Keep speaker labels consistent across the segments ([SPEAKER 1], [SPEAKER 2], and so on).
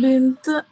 [SPEAKER 1] Bintu.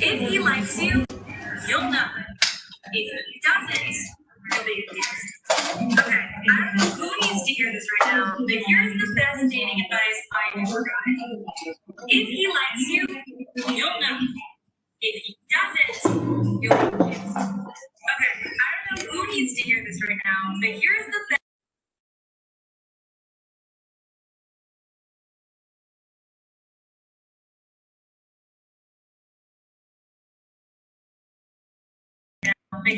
[SPEAKER 2] If he likes you, you'll know. If he doesn't, you'll be confused. Okay, I don't know who needs to hear this right now, but here's the best dating advice I ever got. If he likes you, you'll know. If he doesn't, you'll be confused. Okay, I don't know who needs to hear this right now, but here's the best. But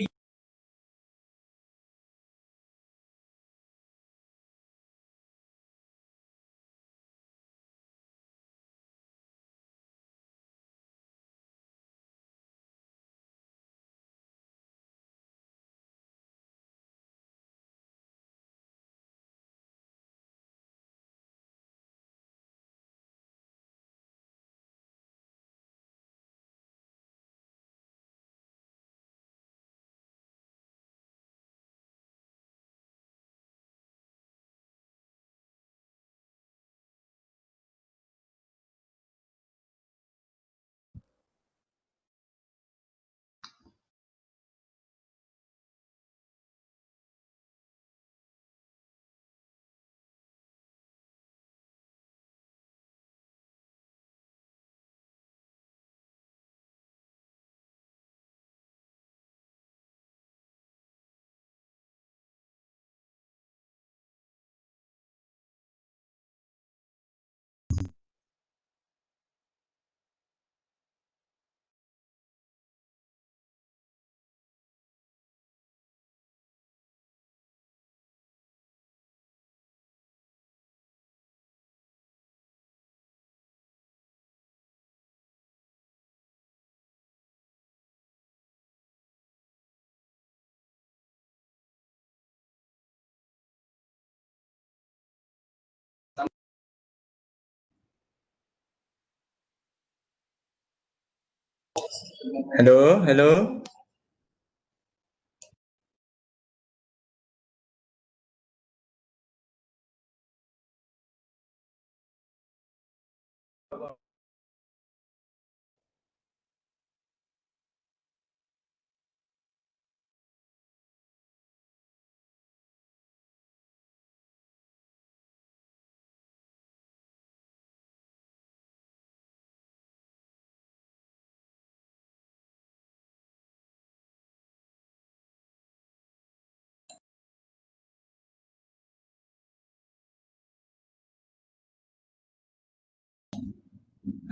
[SPEAKER 3] Halo, halo.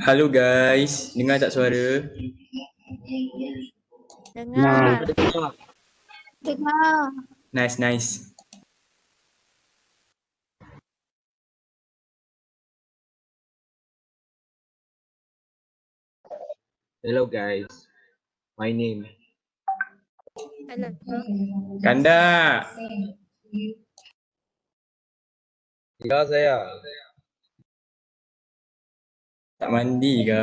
[SPEAKER 3] Halo guys, dengar tak suara?
[SPEAKER 1] Dengar.
[SPEAKER 4] Dengar.
[SPEAKER 3] Nice, nice.
[SPEAKER 5] Hello guys, my name.
[SPEAKER 1] Hello.
[SPEAKER 3] Kanda,
[SPEAKER 5] Ya saya.
[SPEAKER 3] tak mandi ke?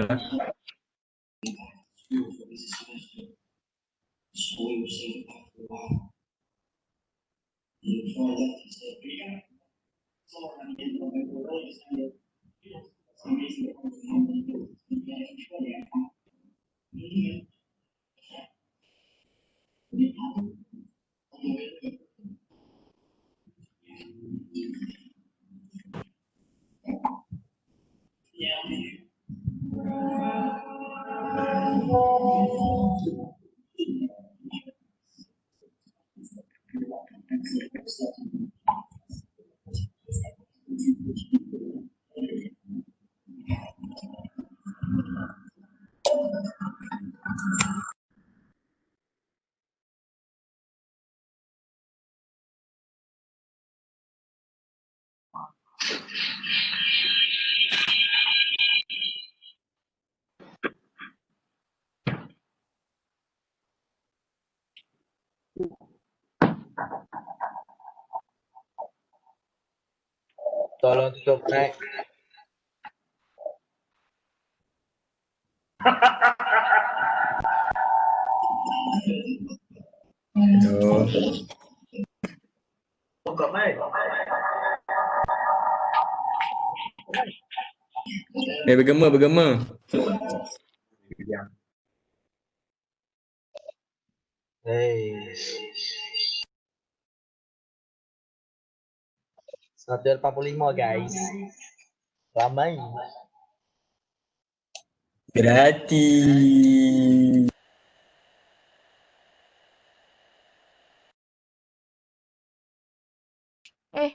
[SPEAKER 5] Tolong tutup mic.
[SPEAKER 3] Hello.
[SPEAKER 5] Buka mic.
[SPEAKER 3] Bergema, bergema.
[SPEAKER 5] Hey. 145 guys. Ramai.
[SPEAKER 3] Gratis.
[SPEAKER 1] Eh.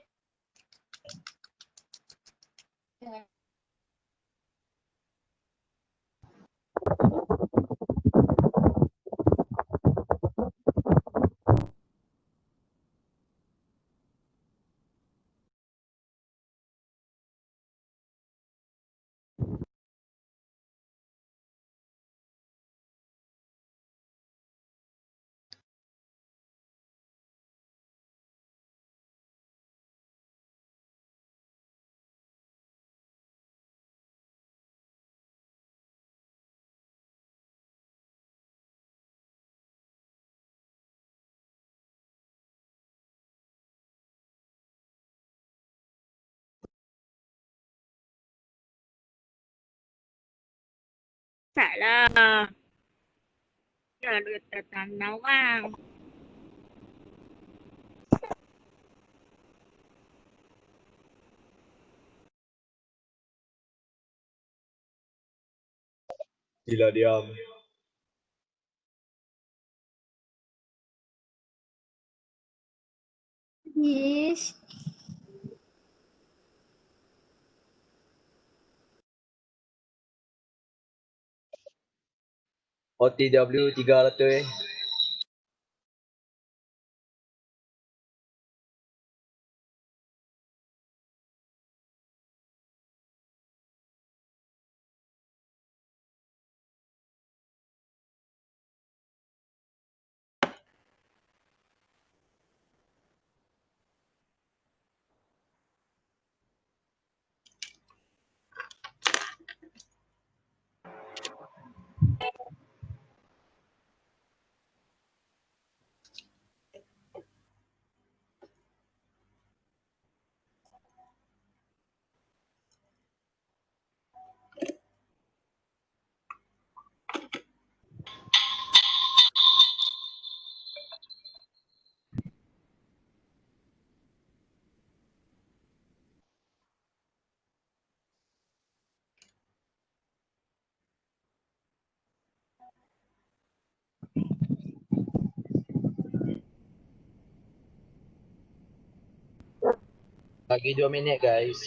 [SPEAKER 1] Tak lah. Dah duit tanah bang.
[SPEAKER 5] Gila diam.
[SPEAKER 4] Yes.
[SPEAKER 5] OTW 300. Bagi 2 minit guys.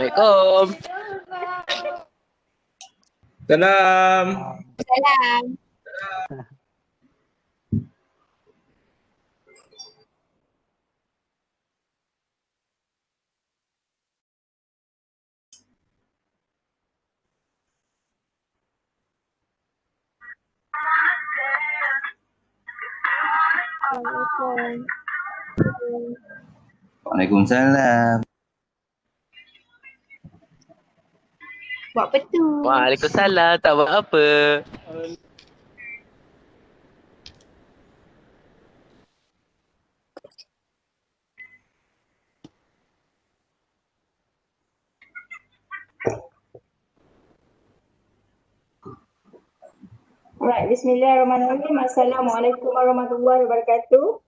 [SPEAKER 4] Assalamualaikum.
[SPEAKER 3] Salam.
[SPEAKER 1] Salam.
[SPEAKER 6] Waalaikumsalam.
[SPEAKER 1] Buat apa tu?
[SPEAKER 4] Waalaikumsalam. Tak buat apa.
[SPEAKER 7] Alright, bismillahirrahmanirrahim. Assalamualaikum warahmatullahi wabarakatuh.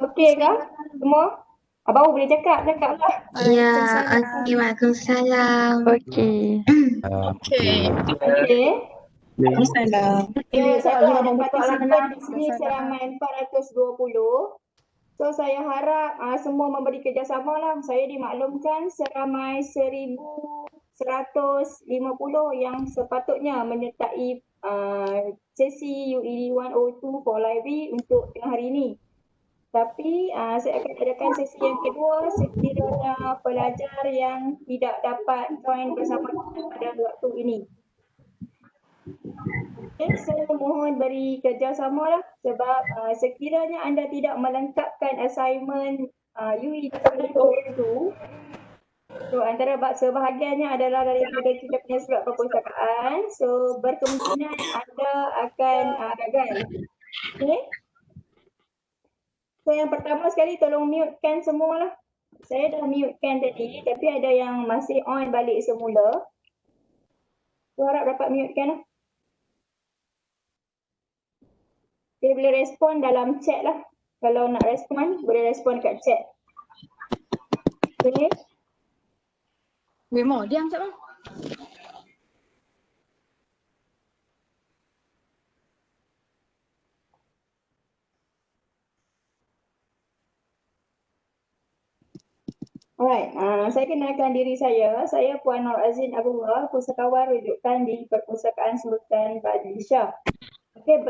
[SPEAKER 7] Okey ke semua? Abang boleh cakap lah.
[SPEAKER 1] Ya, okey, Waalaikumsalam.
[SPEAKER 8] Okey.
[SPEAKER 1] Okey.
[SPEAKER 7] Okey.
[SPEAKER 8] Waalaikumsalam.
[SPEAKER 7] Ya, saya ada partisipan di sini seramai 420. So saya harap semua memberi kerjasama lah. Saya dimaklumkan seramai 1,150 yang sepatutnya menyertai sesi UED 102 for library untuk tengah hari ini. Tapi saya akan adakan sesi yang kedua sekiranya pelajar yang tidak dapat join bersama kita pada waktu ini. Okay, saya mohon beri kerjasama lah sebab sekiranya anda tidak melengkapkan assignment UED 102, so antara sebahagiannya adalah daripada kita punya surat perpustakaan, so berkemungkinan anda akan gagal. Okay? So yang pertama sekali tolong mute-kan semua lah. Saya dah mute-kan tadi tapi ada yang masih on balik semula. So harap dapat mute-kan lah. Dia boleh respon dalam chat lah. Kalau nak respon, boleh respon kat chat. Okay.
[SPEAKER 1] Memang diam tak bang?
[SPEAKER 7] Alright, saya kenalkan diri saya. Saya Puan Nur Azin Abdullah, Pusakawan Rujukan di Perpustakaan Sultan Badishah. Okey,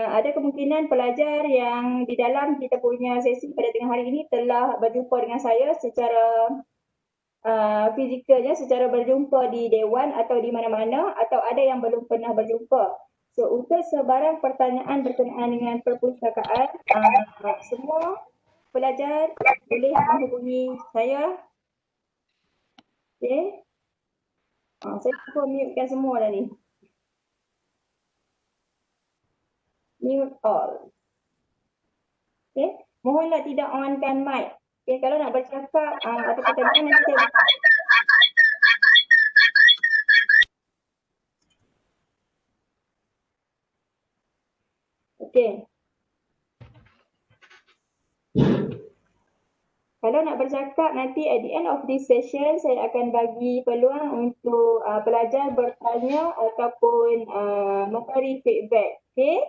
[SPEAKER 7] ada kemungkinan pelajar yang di dalam kita punya sesi pada tengah hari ini telah berjumpa dengan saya secara fizikalnya, secara berjumpa di Dewan atau di mana-mana, atau ada yang belum pernah berjumpa. So, untuk sebarang pertanyaan berkenaan dengan perpustakaan, semua pelajar boleh menghubungi saya. Okey. Saya cuba mutekan semua dah ni. Mute all. Okey. Mohonlah tidak onkan mic. Okey, kalau nak bercakap atau pertanyaan nanti saya buka. Okey. Kalau nak bercakap nanti at the end of this session, saya akan bagi peluang untuk pelajar bertanya ataupun memberi feedback. Okay?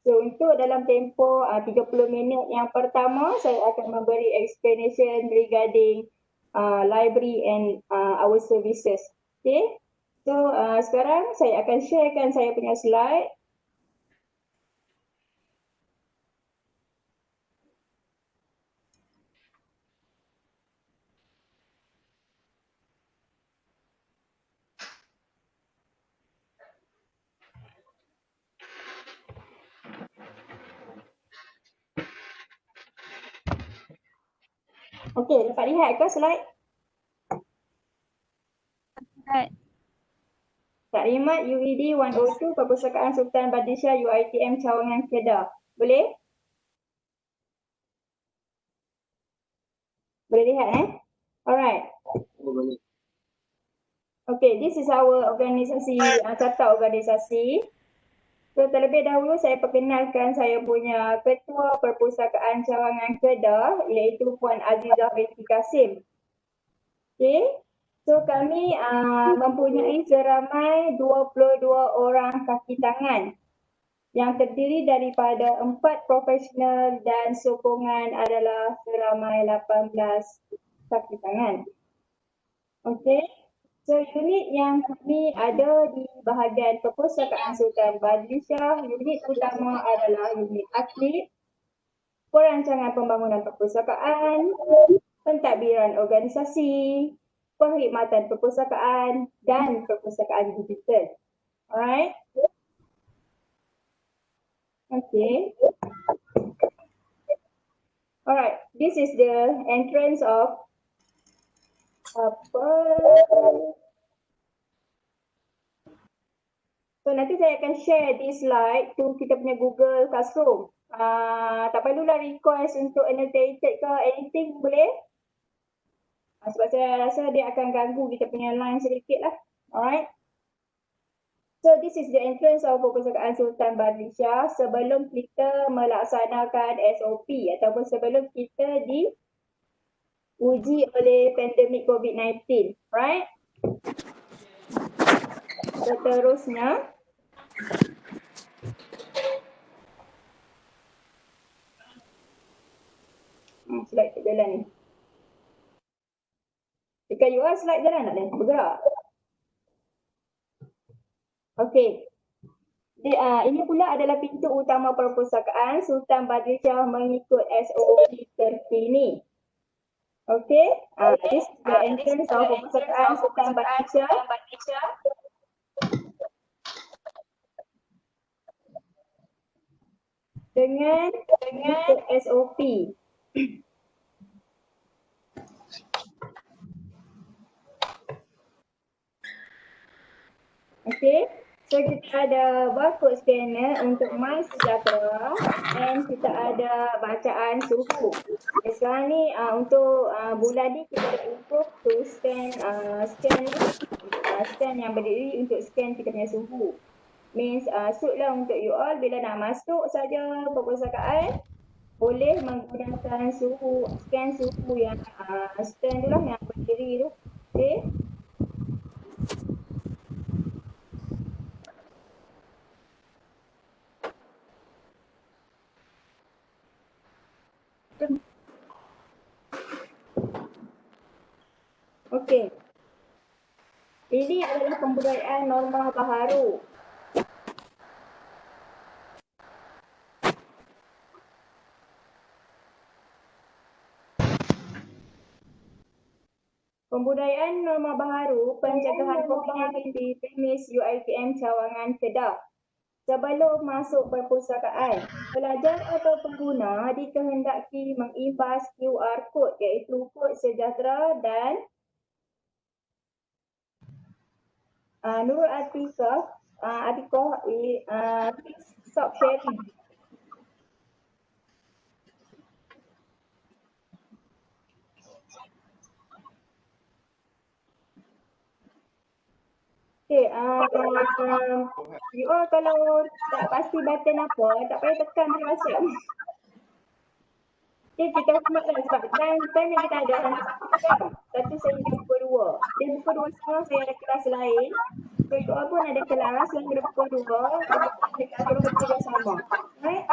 [SPEAKER 7] So untuk dalam tempoh 30 minit yang pertama, saya akan memberi explanation regarding library and our services. Okay? So sekarang saya akan sharekan saya punya slide. Okey, dapat lihat ke slide? Tak Rimat UED 102 Perpustakaan Sultan Badishah UiTM Cawangan Kedah. Boleh? Boleh lihat Alright. Okay, this is our organisasi, carta organisasi. So terlebih dahulu saya perkenalkan saya punya Ketua Perpustakaan Cawangan Kedah iaitu Puan Azizah binti Kasim. Okay. So kami mempunyai seramai 22 orang kaki tangan yang terdiri daripada 4 profesional dan sokongan adalah seramai 18 kaki tangan. Okay. So unit yang kami ada di bahagian Perpustakaan Sultan Badishah, unit utama adalah unit atlet, perancangan pembangunan perpustakaan, pentadbiran organisasi, perkhidmatan perpustakaan dan perpustakaan digital. Alright. Okay. Alright, this is the entrance of So nanti saya akan share this slide to kita punya Google Classroom. Tak perlulah request untuk annotated ke anything, boleh? Sebab saya rasa dia akan ganggu kita punya line sedikit lah. Alright. So this is the entrance of Perpustakaan Sultan Badishah sebelum kita melaksanakan SOP ataupun sebelum kita diuji oleh pandemik COVID-19. Right? Seterusnya, slide tak jalan ni. Dekat UR slide jalan tak ni? Bergerak. Okey. Ini pula adalah pintu utama perpustakaan Sultan Badishah mengikut SOP terkini. Okey. This is the entrance of perpustakaan Sultan Badishah. Dengan SOP. Okey, so kita ada barcode scanner untuk MySejahtera dan kita ada bacaan suhu. Okay, sekarang ni untuk bulan ni kita dah improve to stand yang berdiri untuk scan kita punya suhu. Means suit lah untuk you all bila nak masuk saja perpustakaan boleh menggunakan scan suhu yang stand tu lah yang berdiri tu. Okay. Okey. Ini adalah pembudayaan norma baharu. Pembudayaan norma baharu pencegahan COVID-19 di premis UiTM Cawangan Kedah. Sebelum masuk perpustakaan, pelajar atau pengguna dikehendaki mengimbas QR Code iaitu kod sejahtera dan Nurul Atikah stop sharing. Okay, you all kalau tak pasti button apa, tak payah tekan macam WhatsApp. Okay, kita hormatlah sebab time yang kita ada satu sehingga pukul 2. Dia pukul 2 sekarang saya ada kelas lain. So, you all pun ada kelas yang kena pukul 2. Kita perlu bekerjasama. Right?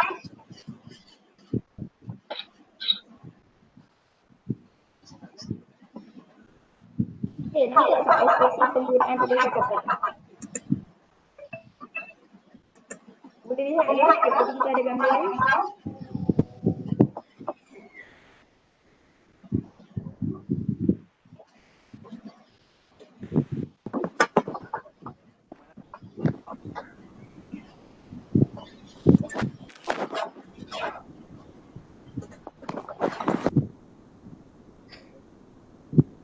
[SPEAKER 7] Okay, nampak tak SPC penggunaan perpustakaan? Boleh lihat ya, kita ada gambar.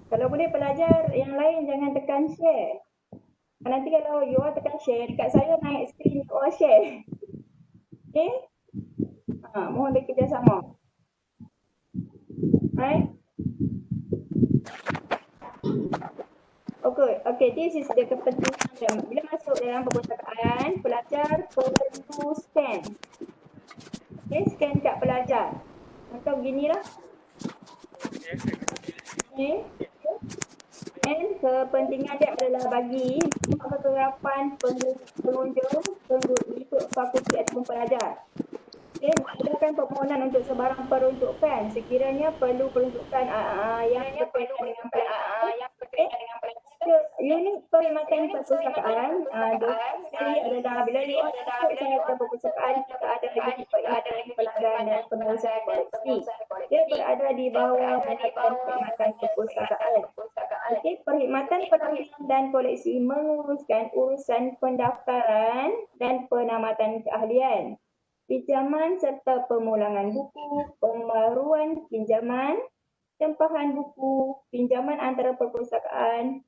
[SPEAKER 7] Kalau boleh pelajar yang lain jangan tekan share. Nanti kalau you all tekan share, dekat saya naik skrin you all share. Okay? Mohon bekerjasama. Right? Okay, this is the kepentingan. Bila masuk dalam perpustakaan, pelajar perlu scan. Okay, scan kat pelajar. Atau beginilah. Okay. Dan kepentingan dia adalah bagi kegerapan pengunjung ikut fakulti ataupun pelajar. Okay, mengadakan permohonan untuk sebarang peruntukan sekiranya perlu peruntukan yang berkaitan dengan pelajar. Unit perkhidmatan perpustakaan sekali adalah bila you ada ke perpustakaan kita ada lagi pelanggan dan pengurusan koleksi. Dia berada di bawah perkhidmatan perpustakaan. Okay, perkhidmatan penampilan dan koleksi menguruskan urusan pendaftaran dan penamatan keahlian, pinjaman serta pemulangan buku, pembaruan pinjaman, tempahan buku, pinjaman antara perpustakaan,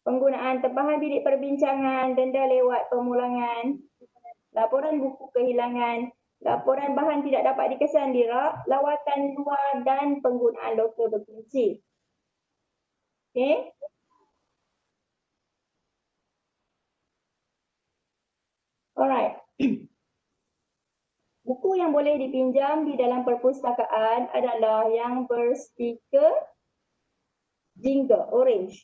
[SPEAKER 7] penggunaan tempahan bilik perbincangan, denda lewat pemulangan, laporan buku kehilangan, laporan bahan tidak dapat dikesan di rak, lawatan luar dan penggunaan lokal berkunci. Okay. Alright. Buku yang boleh dipinjam di dalam perpustakaan adalah yang berstiker jingga orange.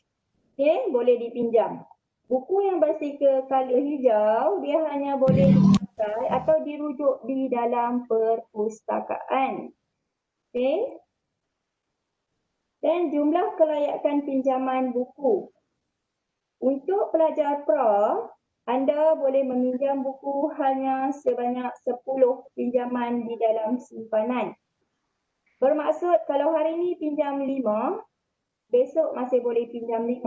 [SPEAKER 7] Okay, boleh dipinjam. Buku yang berstiker color hijau, dia hanya boleh dipakai atau dirujuk di dalam perpustakaan. Okay. Dan jumlah kelayakan pinjaman buku. Untuk pelajar pra, anda boleh meminjam buku hanya sebanyak 10 pinjaman di dalam simpanan. Bermaksud kalau hari ini pinjam 5, besok masih boleh pinjam 5.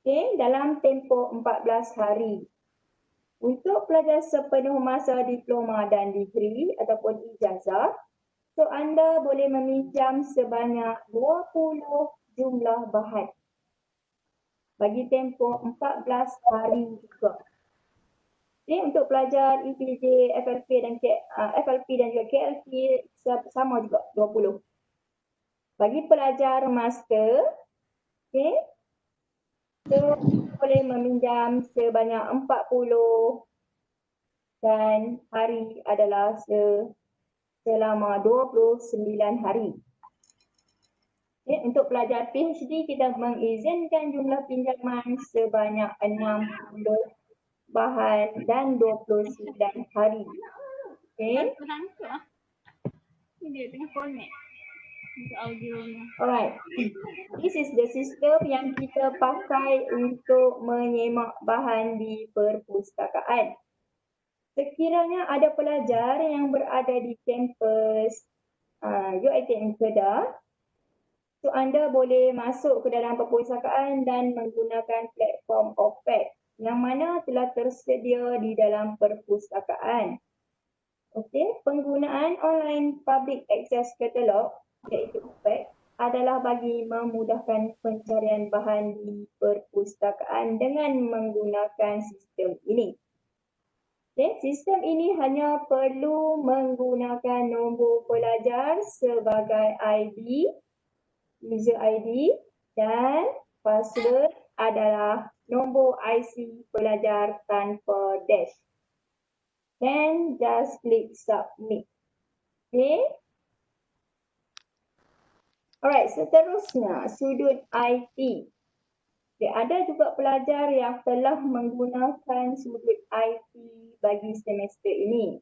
[SPEAKER 7] Okay, dalam tempoh 14 hari. Untuk pelajar sepenuh masa diploma dan degree ataupun ijazah, so anda boleh meminjam sebanyak 20 jumlah bahan. Bagi tempoh 14 hari juga. Okay, untuk pelajar EPJ, FLP dan juga KLP sama juga 20. Bagi pelajar master, okay, so boleh meminjam sebanyak 40 dan hari adalah selama 29 hari. Okay, untuk pelajar PhD kita mengizinkan jumlah pinjaman sebanyak 60 bahan dan 29 hari. Okay. Alright. This is the system yang kita pakai untuk menyemak bahan di perpustakaan. Sekiranya ada pelajar yang berada di kampus UiTM Kedah, so anda boleh masuk ke dalam perpustakaan dan menggunakan platform OPAC yang mana telah tersedia di dalam perpustakaan. Okey, penggunaan online public access catalog iaitu OPAC adalah bagi memudahkan pencarian bahan di perpustakaan dengan menggunakan sistem ini. Okay, sistem ini hanya perlu menggunakan nombor pelajar sebagai ID, user ID dan password adalah nombor IC pelajar tanpa dash. Then just click submit. Okay. Alright, seterusnya sudut IT. Okay, ada juga pelajar yang telah menggunakan sudut IT bagi semester ini.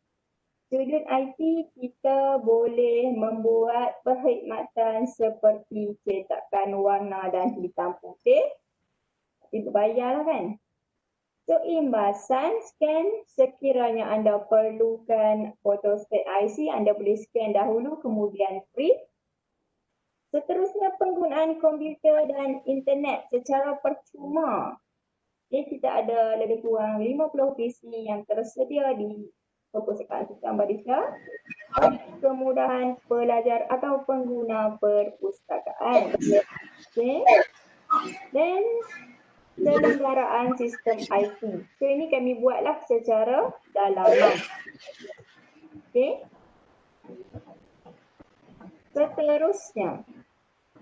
[SPEAKER 7] Sudut IT kita boleh membuat perkhidmatan seperti cetakan warna dan hitam putih. Itu bayarlah kan. So imbasan scan sekiranya anda perlukan photostat IC, anda boleh scan dahulu kemudian print. Seterusnya penggunaan komputer dan internet secara percuma. Okay, kita ada lebih kurang 50 PC yang tersedia di perpustakaan Sultan Badisha. Kemudahan pelajar atau pengguna perpustakaan. Okay. Dan penyelenggaraan sistem IT. So ini kami buatlah secara dalaman. Okay. Seterusnya,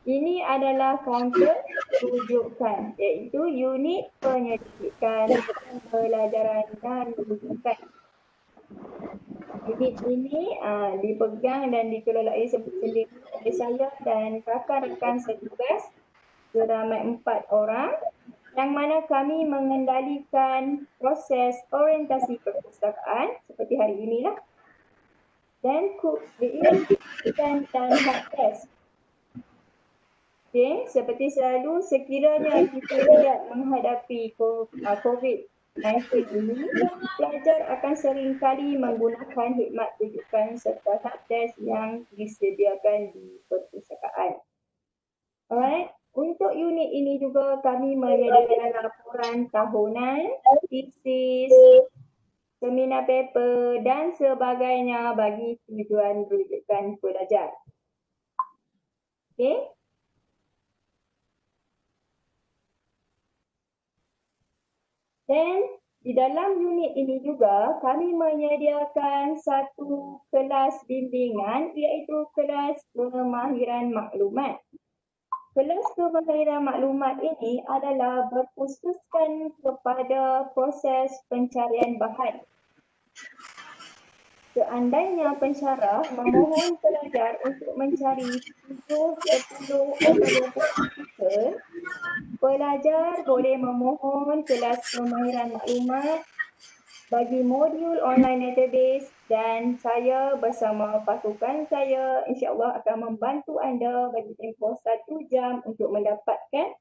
[SPEAKER 7] ini adalah kaunter rujukan iaitu unit penyelidikan pelajaran dan rujukan. Unit ini dipegang dan dikelolai sendiri oleh saya dan rakan-rakan setugas seramai 4 orang yang mana kami mengendalikan proses orientasi perpustakaan seperti hari inilah. Dan diidentikan dan helpdesk. Okay, seperti selalu sekiranya kita tidak menghadapi COVID-19 ini, pelajar akan seringkali menggunakan khidmat rujukan serta helpdesk yang disediakan di perpustakaan. Alright, untuk unit ini juga kami menyediakan laporan tahunan, tesis, seminar paper dan sebagainya bagi tujuan rujukan pelajar. Okey. Dan di dalam unit ini juga kami menyediakan satu kelas bimbingan iaitu kelas kemahiran maklumat. Kelas kemahiran maklumat ini adalah berkhususkan kepada proses pencarian bahan. Seandainya pensyarah memohon pelajar untuk mencari 7, 10 atau 20 artikel, pelajar boleh memohon kelas kemahiran maklumat bagi modul online database dan saya bersama pasukan saya insya-Allah akan membantu anda bagi tempoh 1 jam untuk mendapatkan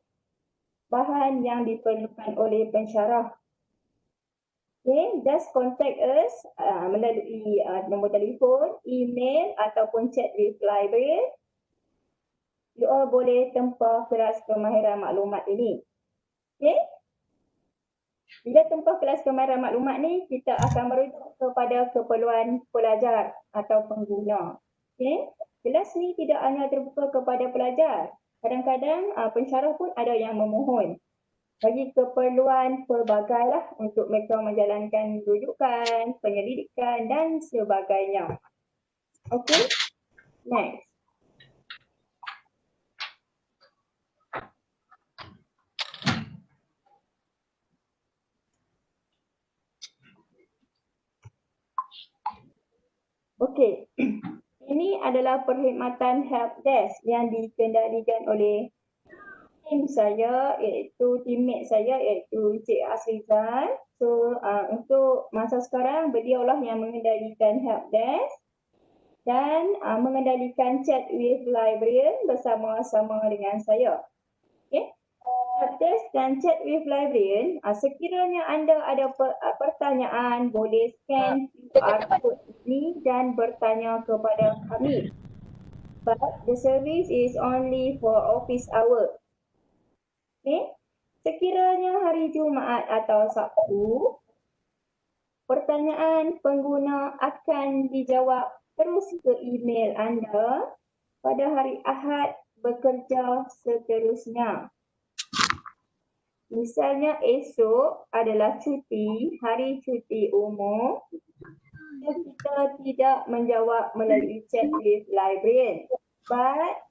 [SPEAKER 7] bahan yang diperlukan oleh pensyarah. Okay, just contact us melalui nombor telefon, email ataupun chat with library. You all boleh tempah kelas kemahiran maklumat ini. Okay? Bila tempah kelas kemahiran maklumat ni, kita akan merujuk kepada keperluan pelajar atau pengguna. Okay? Kelas ni tidak hanya terbuka kepada pelajar. Kadang-kadang pensyarah pun ada yang memohon. Bagi keperluan pelbagai lah untuk mereka menjalankan rujukan, penyelidikan dan sebagainya. Okay? Next. Okey, ini adalah perkhidmatan helpdesk yang dikendalikan oleh tim saya iaitu teammate saya iaitu Cik Asrizan. So untuk masa sekarang beliaulah yang mengendalikan helpdesk dan mengendalikan chat with librarian bersama-sama dengan saya. Okey. Test dan chat with librarian, sekiranya anda ada pertanyaan, boleh scan QR code ini dan bertanya kepada kami. But the service is only for office hour. Okay. Sekiranya hari Jumaat atau Sabtu, pertanyaan pengguna akan dijawab terus ke email anda pada hari Ahad bekerja seterusnya. Misalnya esok adalah cuti, hari cuti umum, kita tidak menjawab melalui chat with librarian. But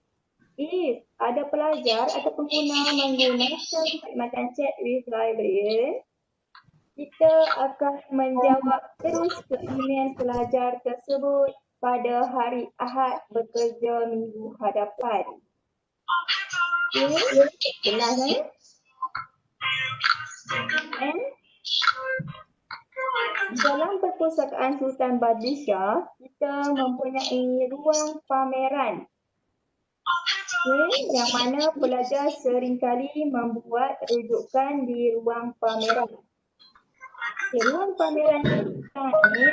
[SPEAKER 7] if ada pelajar atau pengguna menggunakan khidmatan chat with librarian, kita akan menjawab terus ke email pelajar tersebut pada hari Ahad bekerja minggu hadapan. Okay, jelas And dalam perpustakaan Sultan Badishah, kita mempunyai ruang pameran. Okay, yang mana pelajar seringkali membuat rujukan di ruang pameran. Okay, ruang pameran kita ni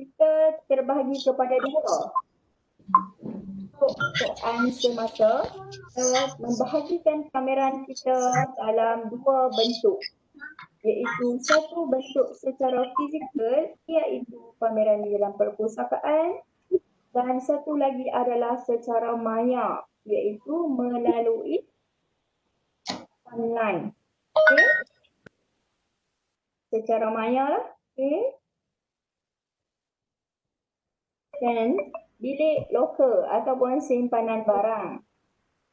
[SPEAKER 7] kita terbahagi kepada dua. Untuk semasa membahagikan pameran kita dalam dua bentuk, iaitu satu bentuk secara fizikal iaitu pameran di dalam perpustakaan dan satu lagi adalah secara maya iaitu melalui online. Okay. Secara maya lah. Okay. Dan bilik loker ataupun simpanan barang.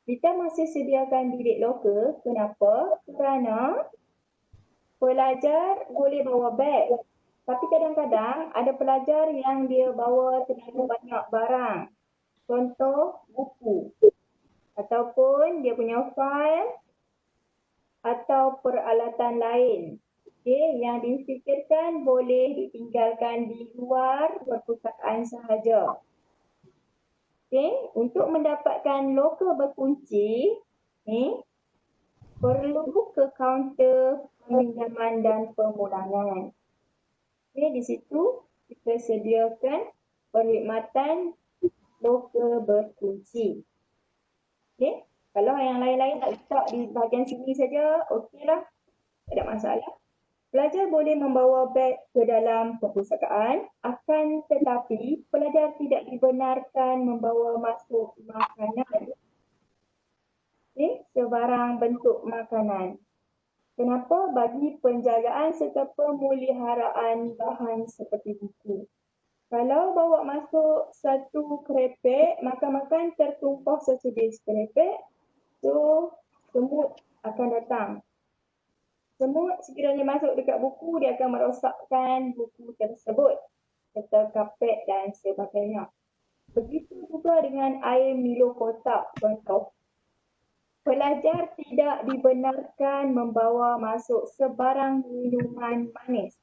[SPEAKER 7] Kita masih sediakan bilik loker. Kenapa? Kerana pelajar boleh bawa beg. Tapi kadang-kadang ada pelajar yang dia bawa terlalu banyak barang. Contoh, buku. Ataupun dia punya fail atau peralatan lain. Okay, yang difikirkan boleh ditinggalkan di luar perpustakaan sahaja. Okay, untuk mendapatkan loker berkunci, perlu ke kaunter peminjaman dan pemulangan. Okay, di situ kita sediakan perkhidmatan loker berkunci. Okay, kalau yang lain-lain tak letak di bahagian sini saja, okeylah, tak ada masalah. Pelajar boleh membawa beg ke dalam perpustakaan, akan tetapi pelajar tidak dibenarkan membawa masuk makanan. Okay, sebarang bentuk makanan. Kenapa? Bagi penjagaan serta pemeliharaan bahan seperti buku. Kalau bawa masuk satu kerepek, makan-makan tertumpah sesedis kerepek, so semut akan datang. Semut sekiranya masuk dekat buku, dia akan merosakkan buku tersebut serta kapet dan sebagainya. Begitu juga dengan air Milo kotak, contoh. Pelajar tidak dibenarkan membawa masuk sebarang minuman manis.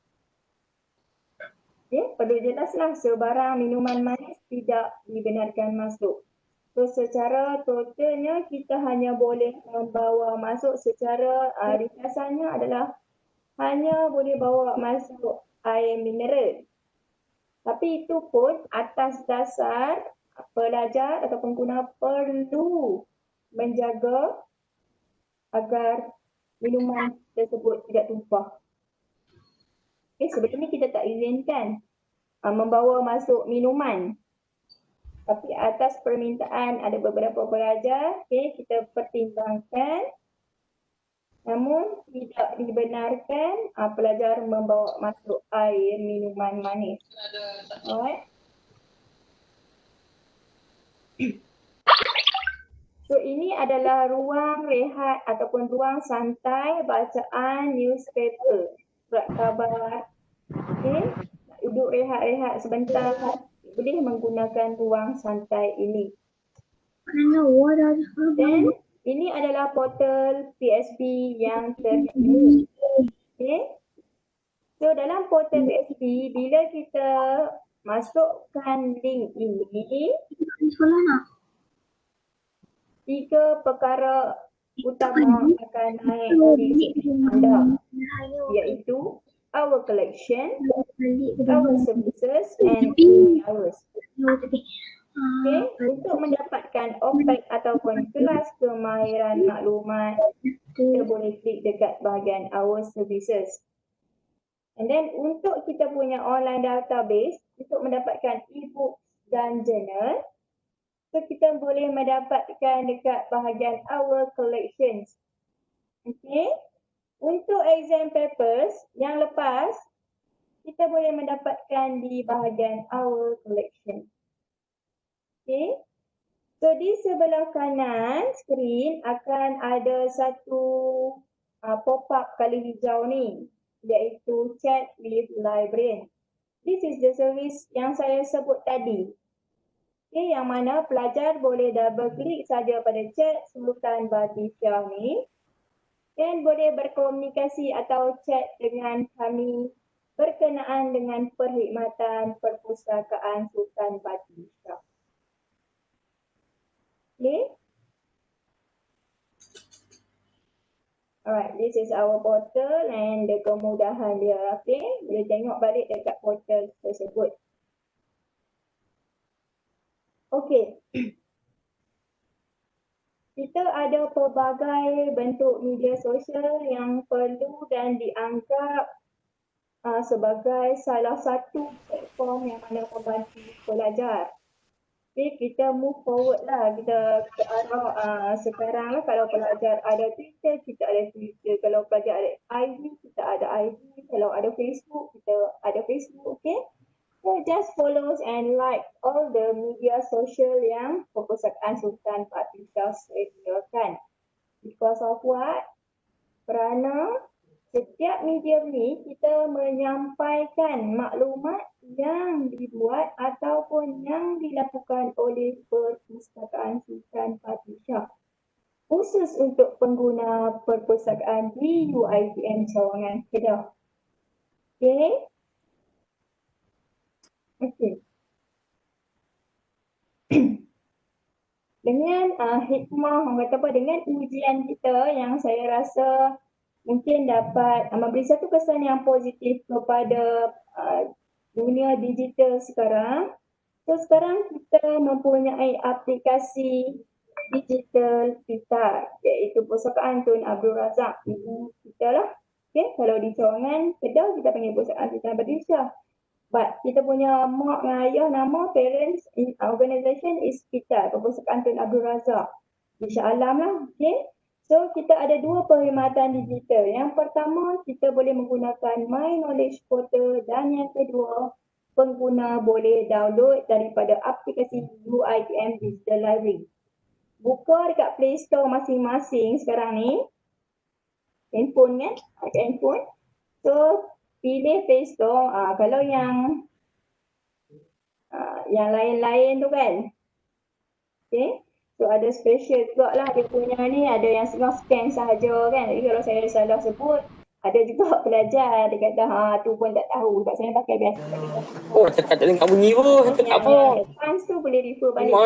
[SPEAKER 7] Okay, perlu jelaslah, sebarang minuman manis tidak dibenarkan masuk. So, secara totalnya kita hanya boleh membawa masuk secara ringkasannya adalah hanya boleh bawa masuk air mineral. Tapi itu pun atas dasar pelajar atau pengguna perlu menjaga agar minuman tersebut tidak tumpah. Okay, sebelum ni kita tak izinkan membawa masuk minuman. Tapi atas permintaan ada beberapa pelajar, okay, kita pertimbangkan. Namun tidak dibenarkan pelajar membawa masuk air minuman manis. Alright. So ini adalah ruang rehat ataupun ruang santai bacaan newspaper, surat khabar. Okay. Duduk rehat-rehat sebentar. Boleh menggunakan ruang santai ini. Dan ini adalah portal PSB yang terkini. Okay. So dalam portal PSB, bila kita masukkan link ini. 3 perkara utama akan naik di anda, iaitu our collection, our services and hours. Okay, untuk mendapatkan OPEC ataupun kelas kemahiran maklumat, kita boleh klik dekat bahagian our services. And then untuk kita punya online database, untuk mendapatkan e-book dan journal, so kita boleh mendapatkan dekat bahagian our collections. Okay, untuk exam papers yang lepas, kita boleh mendapatkan di bahagian our collection. Okay, so di sebelah kanan skrin akan ada satu pop-up color hijau ni, iaitu chat with librarian. This is the service yang saya sebut tadi. Okay, yang mana pelajar boleh double klik saja pada chat Sultan Bathisyah ni dan boleh berkomunikasi atau chat dengan kami berkenaan dengan perkhidmatan Perpustakaan Sultan Bathisyah. Okay. Alright, this is our portal and the kemudahan dia. Okay, boleh tengok balik dekat portal tersebut. Okay. Kita ada pelbagai bentuk media sosial yang perlu dan dianggap sebagai salah satu platform yang mana membantu pelajar. Okay, kita move forward lah, kita ke arah sekarang lah. Kalau pelajar ada Twitter, kita ada Twitter. Kalau pelajar ada IG, kita ada IG. Kalau ada Facebook, kita ada Facebook. Okay, so just follow and like all the media social yang Perpustakaan Sultan Bathisyah sediakan. Because of what? Kerana setiap medium ni kita menyampaikan maklumat yang dibuat ataupun yang dilakukan oleh Perpustakaan Sultan Bathisyah khusus untuk pengguna perpustakaan di UiTM Cawangan Kedah. Okay. Okay. Dengan hikmah, orang kata apa, dengan ujian kita yang saya rasa mungkin dapat memberi satu kesan yang positif kepada dunia digital sekarang. So sekarang kita mempunyai aplikasi digital kita, iaitu Perpustakaan Tun Abdul Razak, ibu kita lah. Okay, kalau di Cawangan Kedah kita panggil Perpustakaan Sultan Bathisyah. But kita punya mak dan ayah nama parents organisation is kita, Perpustakaan Tun Abdul Razak di Shah Alam lah. Okay. So kita ada dua perkhidmatan digital. Yang pertama, kita boleh menggunakan My Knowledge Portal dan yang kedua, pengguna boleh download daripada aplikasi UiTM Digital Library. Buka dekat Play Store masing-masing sekarang ni. Handphone kan? Ada handphone. So pilih Play Store. Kalau yang lain-lain tu kan. Okay. So ada special juga lah dia punya ni, ada yang scan sahaja kan. Jadi kalau saya salah sebut, ada juga pelajar dia kata tu pun tak tahu, tak saya pakai biasa.
[SPEAKER 3] Oh, tak dengar bunyi pun. Tak apa.
[SPEAKER 7] Advance tu boleh refer balik.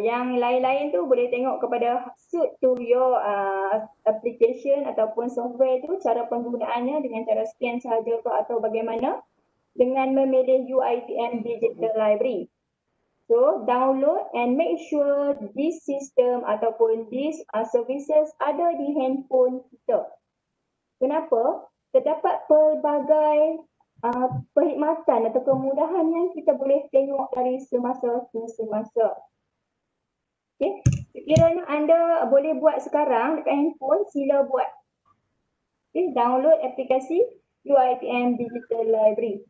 [SPEAKER 7] Yang lain-lain tu boleh tengok kepada suit to your application ataupun software tu, cara penggunaannya dengan cara scan sahaja ke atau bagaimana dengan memilih UiTM Digital Library. So, download and make sure this system ataupun these services ada di handphone kita. Kenapa? Terdapat pelbagai perkhidmatan atau kemudahan yang kita boleh tengok dari semasa ke semasa. Okay. Sekiranya anda boleh buat sekarang dekat handphone, sila buat. Okay. Download aplikasi UiTM Digital Library.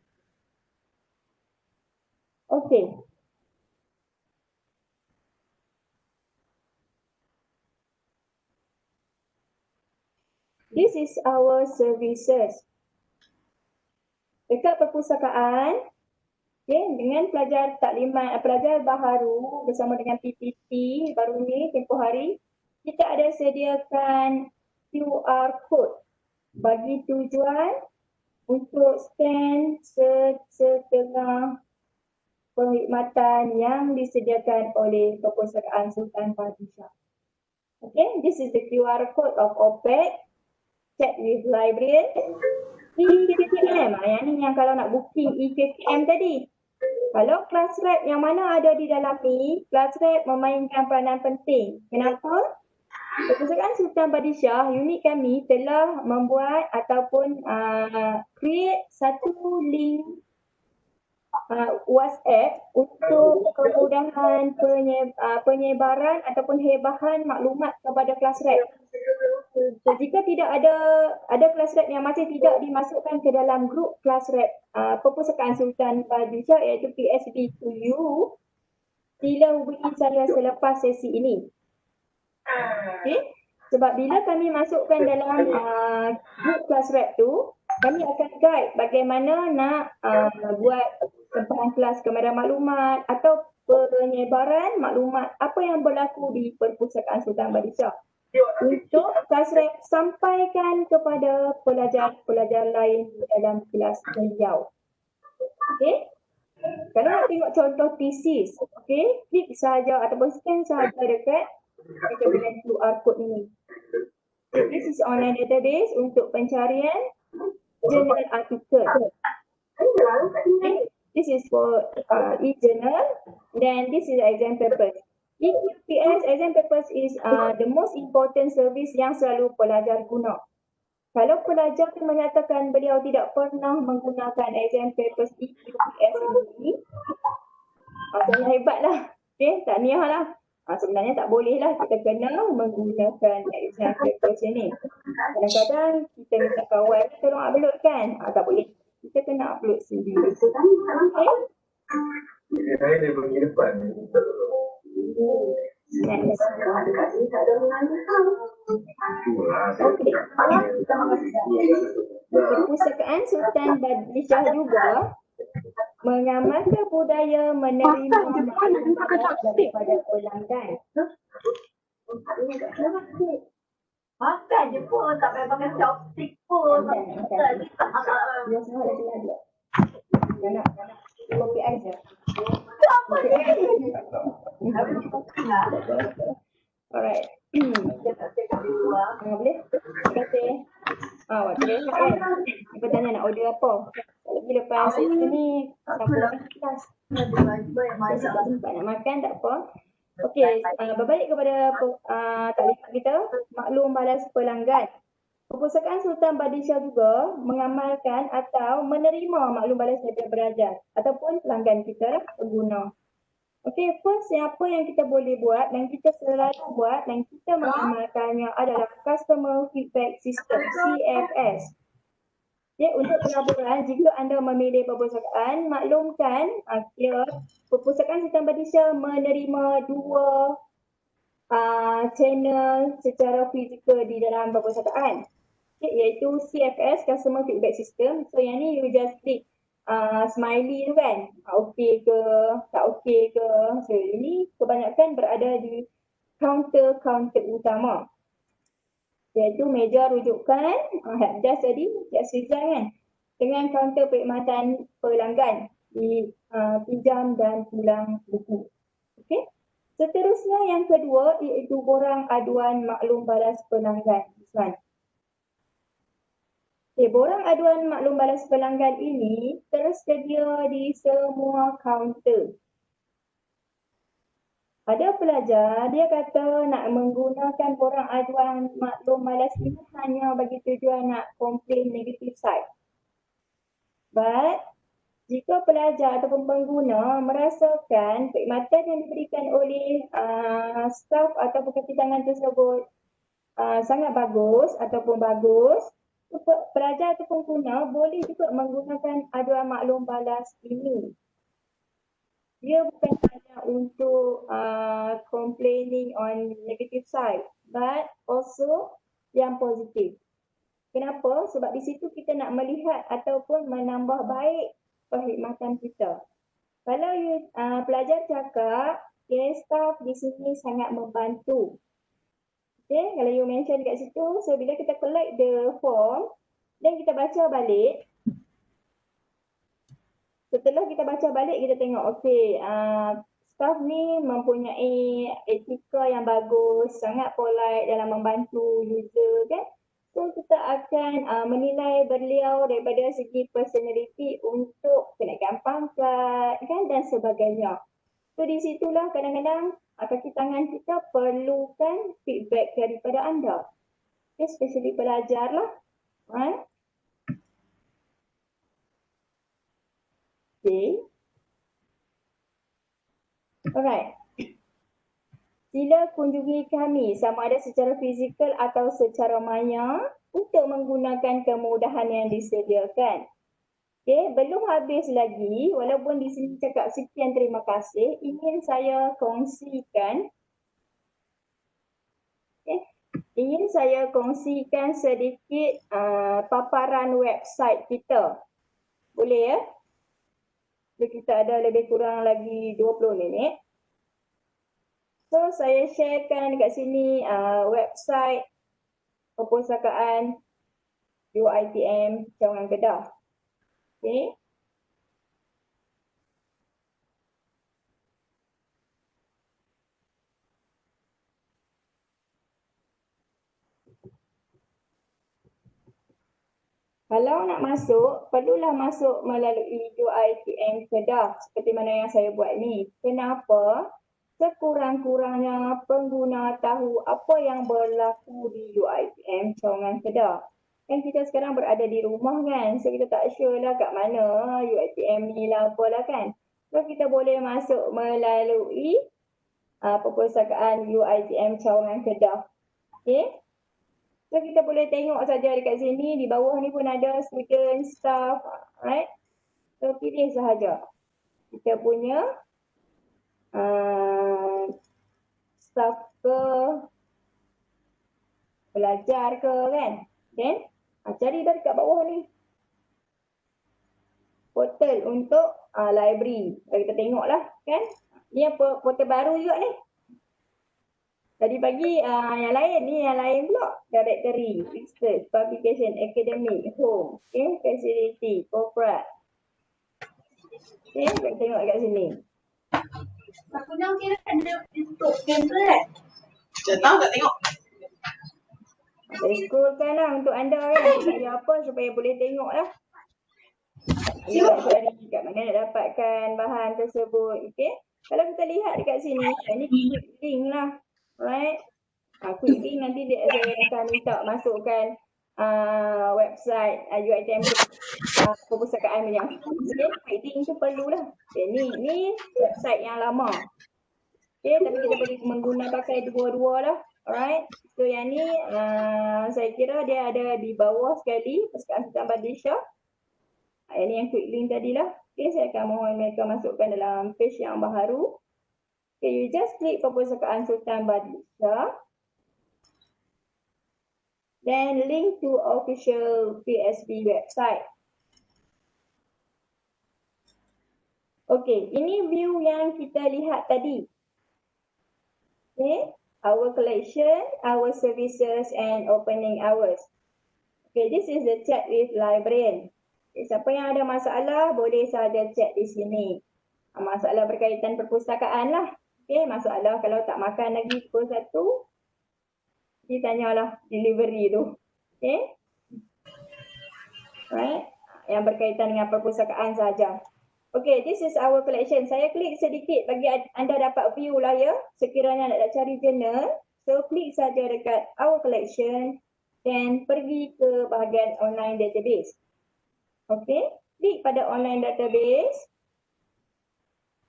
[SPEAKER 7] Okay. This is our services. Dekat perpustakaan, okay, dengan pelajar taklimat, pelajar baharu bersama dengan PPT baru ni tempoh hari, kita ada sediakan QR code bagi tujuan untuk scan setengah perkhidmatan yang disediakan oleh Perpustakaan Sultan Badishah. Okay, this is the QR code of OPEC. Chat with librarian. EKKM, yang ni yang kalau nak booking EKKM tadi. Kalau kelas rep yang mana ada di dalam ni, kelas rep memainkan peranan penting. Kenapa? Perpustakaan Sultan Badishah, unit kami telah membuat ataupun create satu link WhatsApp untuk kemudahan penyebaran ataupun hebahan maklumat kepada kelas rep. So, jika tidak ada kelas rep yang masih tidak dimasukkan ke dalam grup kelas rep Perpustakaan Sultan Badishah iaitu PSB2U, sila hubungi saya selepas sesi ini. Okay? Sebab bila kami masukkan dalam grup kelas rep tu, kami akan guide bagaimana nak buat tempahan kelas kemudahan maklumat atau penyebaran maklumat apa yang berlaku di Perpustakaan Sultan Badishah untuk kelas rep sampaikan kepada pelajar-pelajar lain dalam kelas beliau. Okey? Kalau nak tengok contoh thesis, okey, klik sahaja ataupun scan sahaja dekat dengan QR code ini. This is online database untuk pencarian journal artikel. Okay. This is for e-journal, then this is exam papers. EQPS exam papers is the most important service yang selalu pelajar guna. Kalau pelajar menyatakan beliau tidak pernah menggunakan exam papers EQPS ini, saya hebatlah. Okay, tahniah lah. Sebenarnya tak boleh lah, kita kena menggunakan exam papers ini. Kadang-kadang kita minta kawan tolong upload kan, tak boleh. Kita kena upload sendiri. Okay? Next. Okay. Perpustakaan Sultan Badishah juga mengamalkan budaya menerima maklumat daripada pelanggan.
[SPEAKER 2] Makan je pun, tak payah pakai chopstick pun.
[SPEAKER 7] Nak kopi aja. Alright. Boleh? Terima kasih. Waktu dia kan? Apa tanya nak order apa? Lagi lepas ni, siapa lagi kelas? Sempat nak makan, tak apa. Okey, berbalik kepada talian kita, maklum balas pelanggan. Perpustakaan Sultan Badishah juga mengamalkan atau menerima maklum balas daripada pelajar ataupun pelanggan kita, pengguna. Okey, first apa yang kita boleh buat dan kita selalu buat dan kita mengamalkannya adalah Customer Feedback System, CFS. Ya, untuk pelaburan, jika anda memilih perpustakaan, maklumkan Perpustakaan Sultan Badishah menerima dua channel secara fizikal di dalam perpustakaan, iaitu CFS, Customer Feedback System. So yang ni you just klik smiley tu kan, okey ke, tak okey ke. So ini kebanyakan berada di kaunter utama, iaitu meja rujukan helpdesk tadi, Rizal kan, dengan kaunter perkhidmatan pelanggan di pinjam dan pulang buku. Okey. Seterusnya yang kedua iaitu borang aduan maklum balas pelanggan. Borang aduan maklum balas pelanggan ini tersedia di semua kaunter. Ada pelajar, dia kata nak menggunakan borang aduan maklum balas ini hanya bagi tujuan nak komplain negatif side. But jika pelajar ataupun pengguna merasakan perkhidmatan yang diberikan oleh staf ataupun kaki tangan tersebut sangat bagus ataupun bagus, pelajar atau pengguna boleh juga menggunakan aduan maklum balas ini. Dia bukan hanya untuk complaining on negative side, but also yang positif. Kenapa? Sebab di situ kita nak melihat ataupun menambah baik perkhidmatan kita. Kalau pelajar cakap, staff di sini sangat membantu. Okay, kalau you mention dekat situ, so bila kita collect the form dan kita baca balik, Setelah kita baca balik, kita tengok okey, staff ni mempunyai etika yang bagus, sangat polite dalam membantu user kan. So kita akan menilai beliau daripada segi personality untuk kenaikan pangkat kan dan sebagainya. So di situlah kadang-kadang kaki tangan kita perlukan feedback daripada anda. Okay, especially pelajar lah. Right? Okay. Alright. Sila kunjungi kami sama ada secara fizikal atau secara maya untuk menggunakan kemudahan yang disediakan. Okay, belum habis lagi, walaupun di sini cakap sekian terima kasih, ingin saya kongsikan sedikit paparan website kita. Boleh ya? So, kita ada lebih kurang lagi 20 minit. So, saya sharekan dekat sini website perpustakaan UiTM Cawangan Kedah. Okay. Kalau nak masuk, perlulah masuk melalui UiTM Kedah seperti mana yang saya buat ni. Kenapa? Sekurang-kurangnya pengguna tahu apa yang berlaku di UiTM Cawangan Kedah. Kan kita sekarang berada di rumah kan, so kita tak sure lah kat mana UiTM ni lah apalah kan. So kita boleh masuk melalui perpustakaan UiTM Cawangan Kedah. Okay. So kita boleh tengok saja dekat sini, di bawah ni pun ada student, staff, right? So pilih sahaja. Kita punya staff ke, belajar ke kan? Then cari dah dekat bawah ni. Portal untuk library. Kita tengok lah kan? Ni apa portal baru juga ni. Tadi pagi yang lain ni, yang lain pula. Directory, research, publication, academic, home, okay, facility, corporate. Okay, kita tengok kat sini.
[SPEAKER 1] Aku nak kira ada untuk cancel kan? Saya tahu tak tengok.
[SPEAKER 7] Saya scrollkan lah untuk anda kan. Saya apa supaya boleh tengok lah. Anda nak cari kat mana nak dapatkan bahan tersebut. Okay. Kalau kita lihat dekat sini, ini quick link lah. Right. Quick link nanti saya akan minta masukkan website UiTM perpustakaan yang quick link tu perlulah. Okay, ni website yang lama. Okay, tapi kita boleh pakai dua-dua lah. Alright. So yang ni saya kira dia ada di bawah sekali Perpustakaan Sultan Badisha. Yang ni yang quick link tadilah. Okay, saya akan mohon mereka masukkan dalam page yang baharu. Okay, you just klik Perpustakaan Sultan Badisha. Then link to official PSB website. Okay, ini view yang kita lihat tadi. Okay, our collection, our services and opening hours. Okay, this is the chat with librarian. Okay, siapa yang ada masalah boleh saja chat di sini. Masalah berkaitan perpustakaan lah. Okay, masalah kalau tak makan lagi pukul 1, ditanyalah delivery tu. Okay. Right. Yang berkaitan dengan perpustakaan saja. Okay, this is our collection. Saya klik sedikit bagi anda dapat view lah ya. Sekiranya nak cari journal, so klik saja dekat our collection dan pergi ke bahagian online database. Okay, klik pada online database.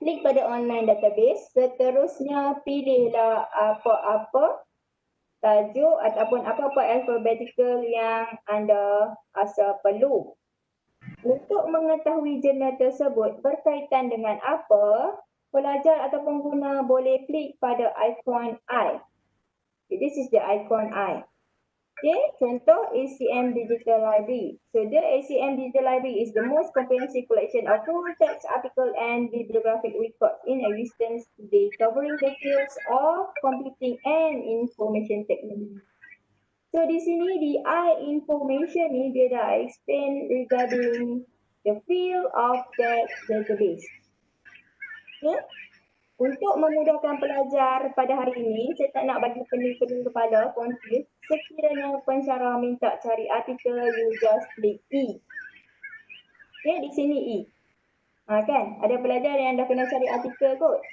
[SPEAKER 7] Klik pada online database, seterusnya pilihlah apa-apa tajuk ataupun apa-apa alphabetical yang anda rasa perlu. Untuk mengetahui jurnal tersebut berkaitan dengan apa, pelajar atau pengguna boleh klik pada ikon I. Okay, this is the icon I. Okay, contoh ACM Digital Library. So the ACM Digital Library is the most comprehensive collection of full text article and bibliographic records in existence today, covering the fields of computing and information technology. So di sini di I information ni dia dah explain regarding the field of that database. Okay? Untuk memudahkan pelajar pada hari ini, saya tak nak bagi pening-pening kepala, confused. Sekiranya pensyarah minta cari artikel, you just klik E. Okay, di sini E. Kan? Ada pelajar yang dah kena cari artikel kot.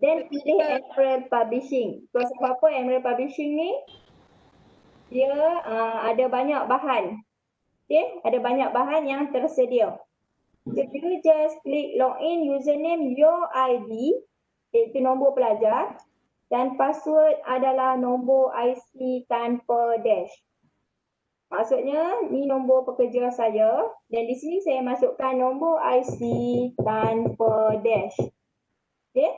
[SPEAKER 7] Then pilih Emerald Publishing. Sebab apa Emerald Publishing ni? Dia ada banyak bahan. Okay, ada banyak bahan yang tersedia. So, you just klik login, username, your ID, iaitu nombor pelajar, dan password adalah nombor IC tanpa dash. Maksudnya, ni nombor pekerja saya, dan di sini saya masukkan nombor IC tanpa dash. Okay,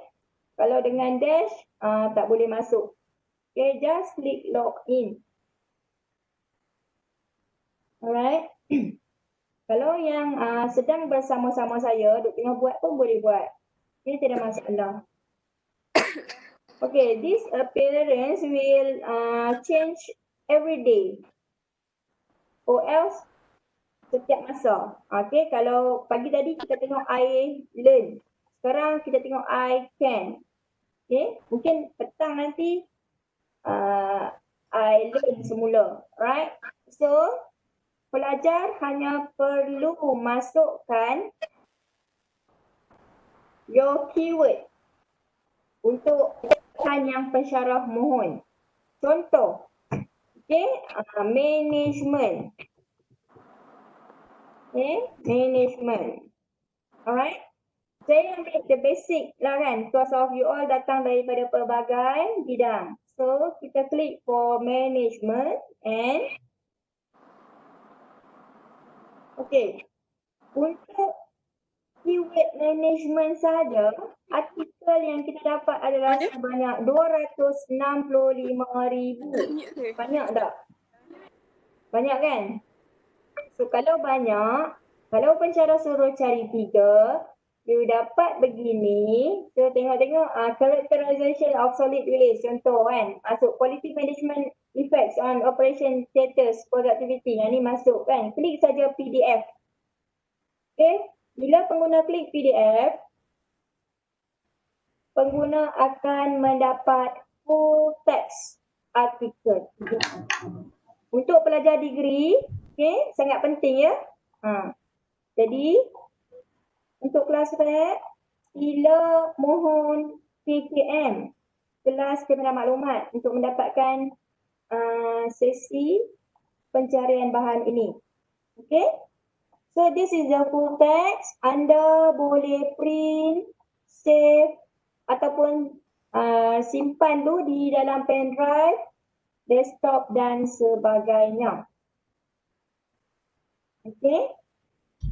[SPEAKER 7] kalau dengan dash, tak boleh masuk. Okay, just klik login. Alright. Kalau yang sedang bersama-sama saya, duk tengah buat pun boleh buat. Ini tidak masalah. Okay, this appearance will change every day. Or else, setiap masa. Okay, kalau pagi tadi kita tengok I learn. Sekarang kita tengok I can. Okay, mungkin petang nanti I learn semula. Right? So, pelajar hanya perlu masukkan your keyword untuk bahan yang pensyarah mohon. Contoh, okay, management. Okay, management. Alright. Saya ambil the basic lah kan, because of you all datang daripada pelbagai bidang. So, kita klik for management and okay, untuk keyword management saja, artikel yang kita dapat adalah sebanyak 265,000. Banyak tak? Banyak kan? So kalau banyak, kalau pensyarah suruh cari 3, you dapat begini. So tengok-tengok characterization of solid waste, contoh kan. Masuk quality management effects on operation status productivity. Yang ni masuk kan. Klik saja PDF. Okay. Bila pengguna klik PDF, pengguna akan mendapat full text artikel. Untuk pelajar degree, okay, sangat penting ya. Jadi, untuk kelas REP, sila mohon PKM, kelas kamera maklumat, untuk mendapatkan sesi pencarian bahan ini. Okay? So, this is the full text. Anda boleh print, save, ataupun simpan tu di dalam pen drive, desktop dan sebagainya. Okay?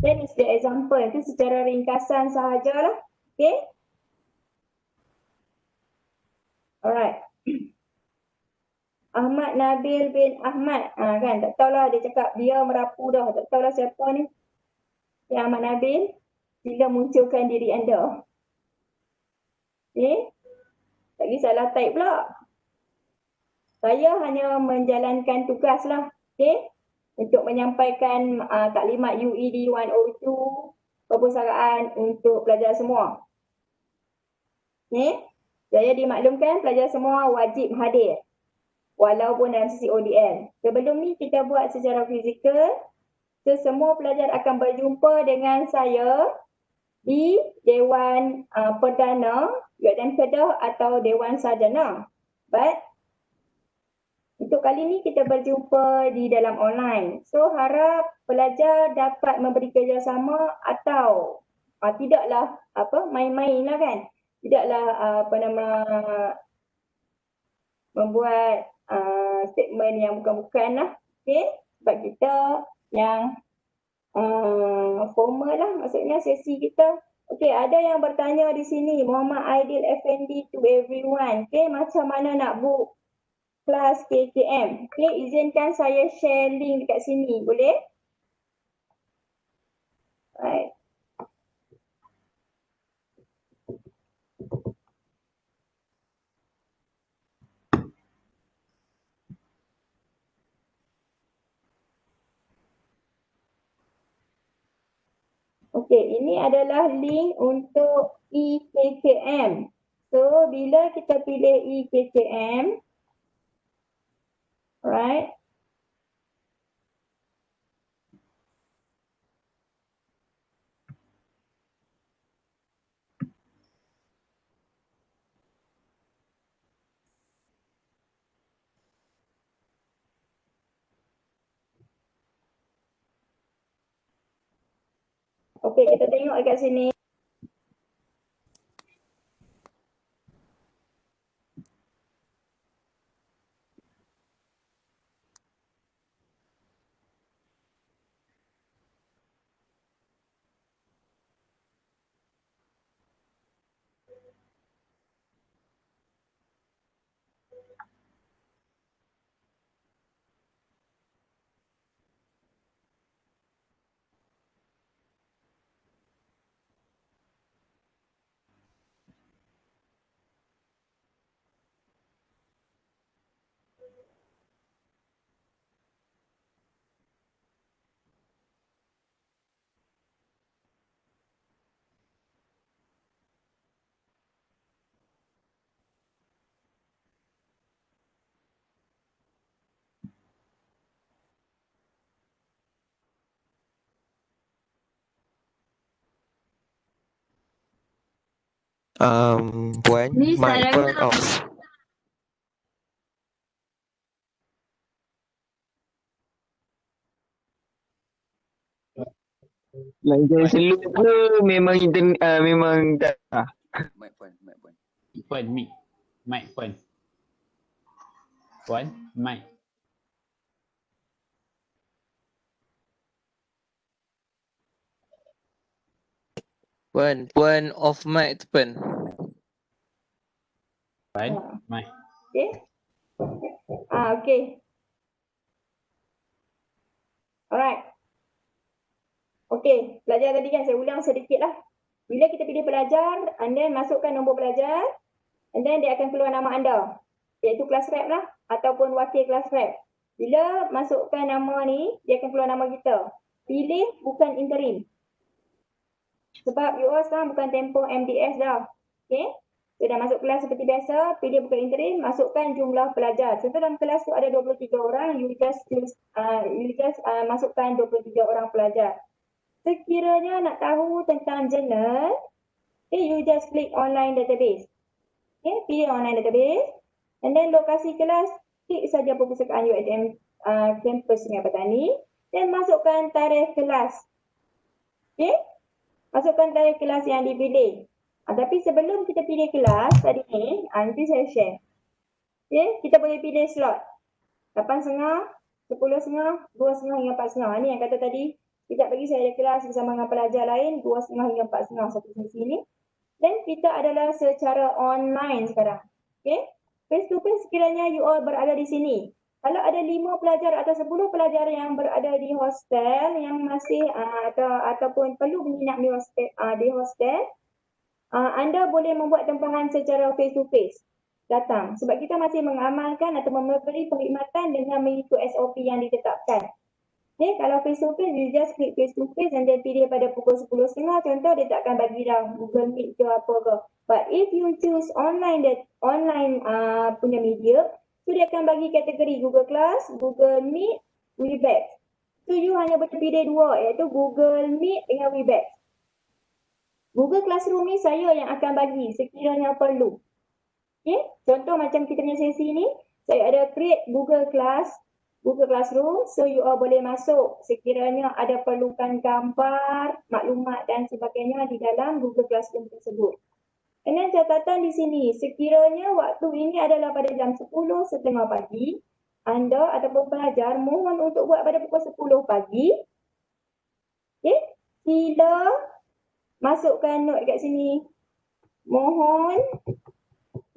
[SPEAKER 7] That is the example. Itu secara ringkasan sahajalah. Okay? Alright. Ahmad Nabil bin Ahmad. Kan, tak tahulah dia cakap dia merapu dah. Tak tahulah siapa ni. Ya, Ahmad Nabil, sila munculkan diri anda. Okay? Tak kisahlah type pula. Saya hanya menjalankan tugas lah. Okay? Untuk menyampaikan taklimat UED 102 perpustakaan untuk pelajar semua. Okay? Saya dimaklumkan pelajar semua wajib hadir. Walaupun dalam sesi ODL. Sebelum ni kita buat secara fizikal. So, semua pelajar akan berjumpa dengan saya di Dewan Perdana, UiTM Kedah atau Dewan Sarjana. But untuk kali ni kita berjumpa di dalam online. So, harap pelajar dapat memberi kerjasama atau tidaklah main-main lah kan. Tidaklah membuat statement yang bukan-bukan lah. Okay? Sebab kita yang formal lah, maksudnya sesi kita. Okay, ada yang bertanya di sini, Muhammad Aidil Effendi to everyone. Okay, macam mana nak book kelas KKM? Okay, izinkan saya share link dekat sini, boleh? Right. Okey, ini adalah link untuk EKKM. So, bila kita pilih EKKM, right? Okey, kita tengok dekat sini.
[SPEAKER 3] Puan,
[SPEAKER 8] Ni
[SPEAKER 3] mic
[SPEAKER 8] sarang
[SPEAKER 3] Puan
[SPEAKER 8] kau.
[SPEAKER 3] off. Lancar slow ke memang memang tak.
[SPEAKER 6] Mic Puan, mic Puan.
[SPEAKER 9] Puan, mic. Mic Puan. Puan, mic.
[SPEAKER 4] Puan off mic tu Puan.
[SPEAKER 9] Puan, mic.
[SPEAKER 7] Okey. Okey. Alright. Okey, pelajar tadi kan saya ulang sedikit lah. Bila kita pilih pelajar, and then masukkan nombor pelajar, and then dia akan keluar nama anda, iaitu kelas rep lah, ataupun wakil kelas rep. Bila masukkan nama ni, dia akan keluar nama kita. Pilih bukan interim. Sebab you all sekarang bukan tempoh MDS dah. Okay? So dah masuk kelas seperti biasa, pilih bukan interim, masukkan jumlah pelajar. Contoh dalam kelas tu ada 23 orang, you just masukkan 23 orang pelajar. Sekiranya nak tahu tentang jurnal, okay, you just click online database. Okay, pilih online database. And then lokasi kelas, klik saja perpustakaan UiTM kampus Sungai Petani. Dan masukkan tarikh kelas. Okay, masukkan tarikh kelas yang dipilih. Tapi sebelum kita pilih kelas tadi ni, nanti saya share. Okay, kita boleh pilih slot. 8.30, 10.30, 2.30 hingga 4.30. Ni yang kata tadi, sekejap lagi saya ada kelas bersama dengan pelajar lain, 2.30 hingga 4.30 satu sesi ni. Dan kita adalah secara online sekarang. Okay? Face to face sekiranya you all berada di sini. Kalau ada 5 pelajar atau 10 pelajar yang berada di hostel yang masih ataupun perlu menginap di hostel, anda boleh membuat tempahan secara face to face. Datang. Sebab kita masih mengamalkan atau memberi perkhidmatan dengan mengikut SOP yang ditetapkan. Okay, kalau face to face, you just click face to face and then pilih pada pukul 10.30, contoh dia tak akan bagi dah Google Meet ke apa ke. But if you choose online punya media, so dia akan bagi kategori Google Class, Google Meet, Webex. So you hanya boleh pilih dua, iaitu Google Meet dengan Webex. Google Classroom ni saya yang akan bagi sekiranya perlu. Okay, contoh macam kita punya sesi ni, saya ada create Google Classroom, so you all boleh masuk sekiranya ada perlukan gambar, maklumat dan sebagainya di dalam Google Classroom tersebut. And then catatan di sini, sekiranya waktu ini adalah pada jam 10.30 pagi, anda ataupun pelajar mohon untuk buat pada pukul 10 pagi. Okay, sila masukkan note kat sini. Mohon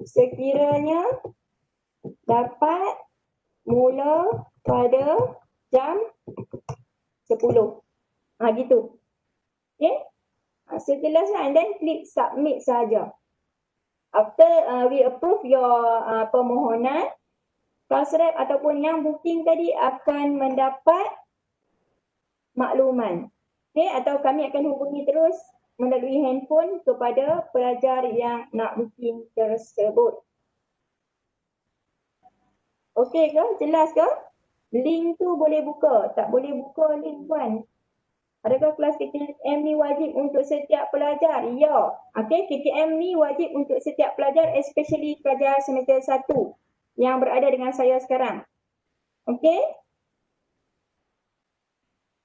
[SPEAKER 7] sekiranya dapat mula pada jam 10. Gitu. Okay. So jelaslah and then klik submit saja. After we approve your permohonan, kelas rep ataupun yang booking tadi akan mendapat makluman. Okay, atau kami akan hubungi terus melalui handphone kepada pelajar yang nak booking tersebut. Okey ke? Jelas ke? Link tu boleh buka. Tak boleh buka link Puan. Adakah kelas KKM ni wajib untuk setiap pelajar? Ya. Okey, KKM ni wajib untuk setiap pelajar, especially pelajar semester 1 yang berada dengan saya sekarang. Okey?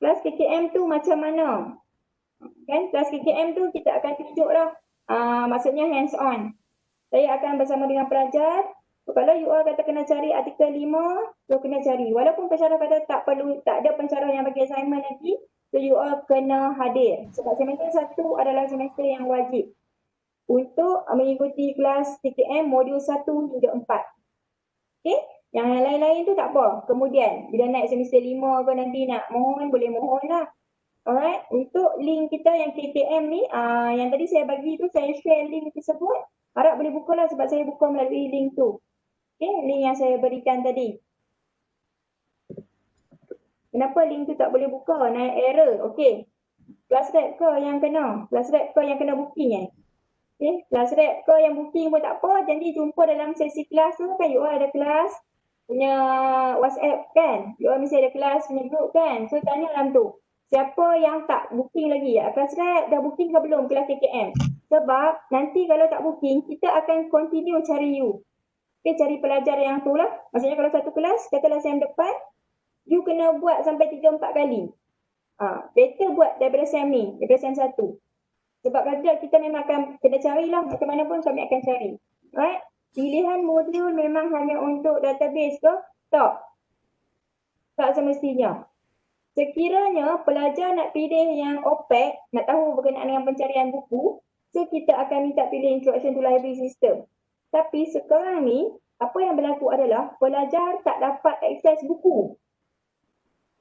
[SPEAKER 7] Kelas KKM tu macam mana? Kan kelas KKM tu kita akan tunjuk lah. Maksudnya hands on. Saya akan bersama dengan pelajar. Kalau you all kata kena cari artikel 5, so kena cari. Walaupun pensyarah kata tak ada pensyarah yang bagi assignment lagi, so you all kena hadir. Sebab semester 1 adalah semester yang wajib untuk mengikuti kelas KKM modul 1 hingga 4. Okay? Yang lain-lain tu tak apa. Kemudian, bila naik semester 5 ke nanti nak mohon, boleh mohon lah. Alright, untuk link kita yang KKM ni, yang tadi saya bagi tu, saya share link tersebut. Harap boleh buka lah sebab saya buka melalui link tu. Okay, link yang saya berikan tadi. Kenapa link tu tak boleh buka? Naik error. Okay. Kelas rep ke yang kena? Kelas rep ke yang kena booking Okay. Kelas rep ke yang booking pun tak apa. Jadi jumpa dalam sesi kelas tu kan. You all ada kelas punya WhatsApp kan. You all mesti ada kelas punya group kan. So tanya dalam tu. Siapa yang tak booking lagi? Kelas rep dah booking ke belum kelas KKM? Sebab nanti kalau tak booking, kita akan continue cari you. Okay, cari pelajar yang tu lah. Maksudnya kalau satu kelas, katalah SEM depan, you kena buat sampai 3-4 kali. Better buat daripada SEM ni, daripada SEM 1. Sebab kalau kita memang akan kena carilah, macam mana pun kami akan cari. Right? Pilihan modul memang hanya untuk database ke? Tak. Tak semestinya. Sekiranya pelajar nak pilih yang OPEC, nak tahu berkenaan dengan pencarian buku, so kita akan minta pilih Introduction to Library System. Tapi sekarang ni, apa yang berlaku adalah pelajar tak dapat akses buku.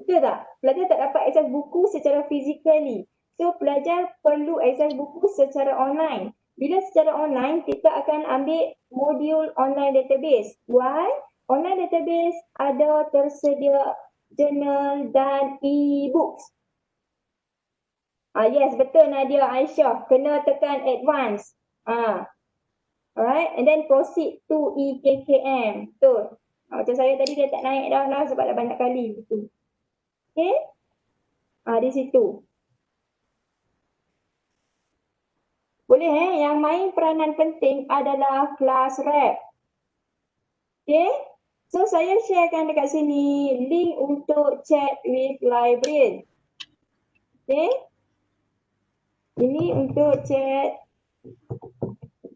[SPEAKER 7] Betul tak? Pelajar tak dapat akses buku secara physically. So, pelajar perlu akses buku secara online. Bila secara online, kita akan ambil modul online database. Why? Online database ada tersedia journal dan e-books. Yes, betul Nadia Aisyah. Kena tekan advance. Alright, and then proceed to EKKM. Betul. Macam saya tadi dia tak naik dah lah sebab dah banyak kali. Betul. Okay. Di situ. Boleh yang main peranan penting adalah kelas rep. Okay. So saya sharekan dekat sini link untuk chat with librarian. Okay. Ini untuk chat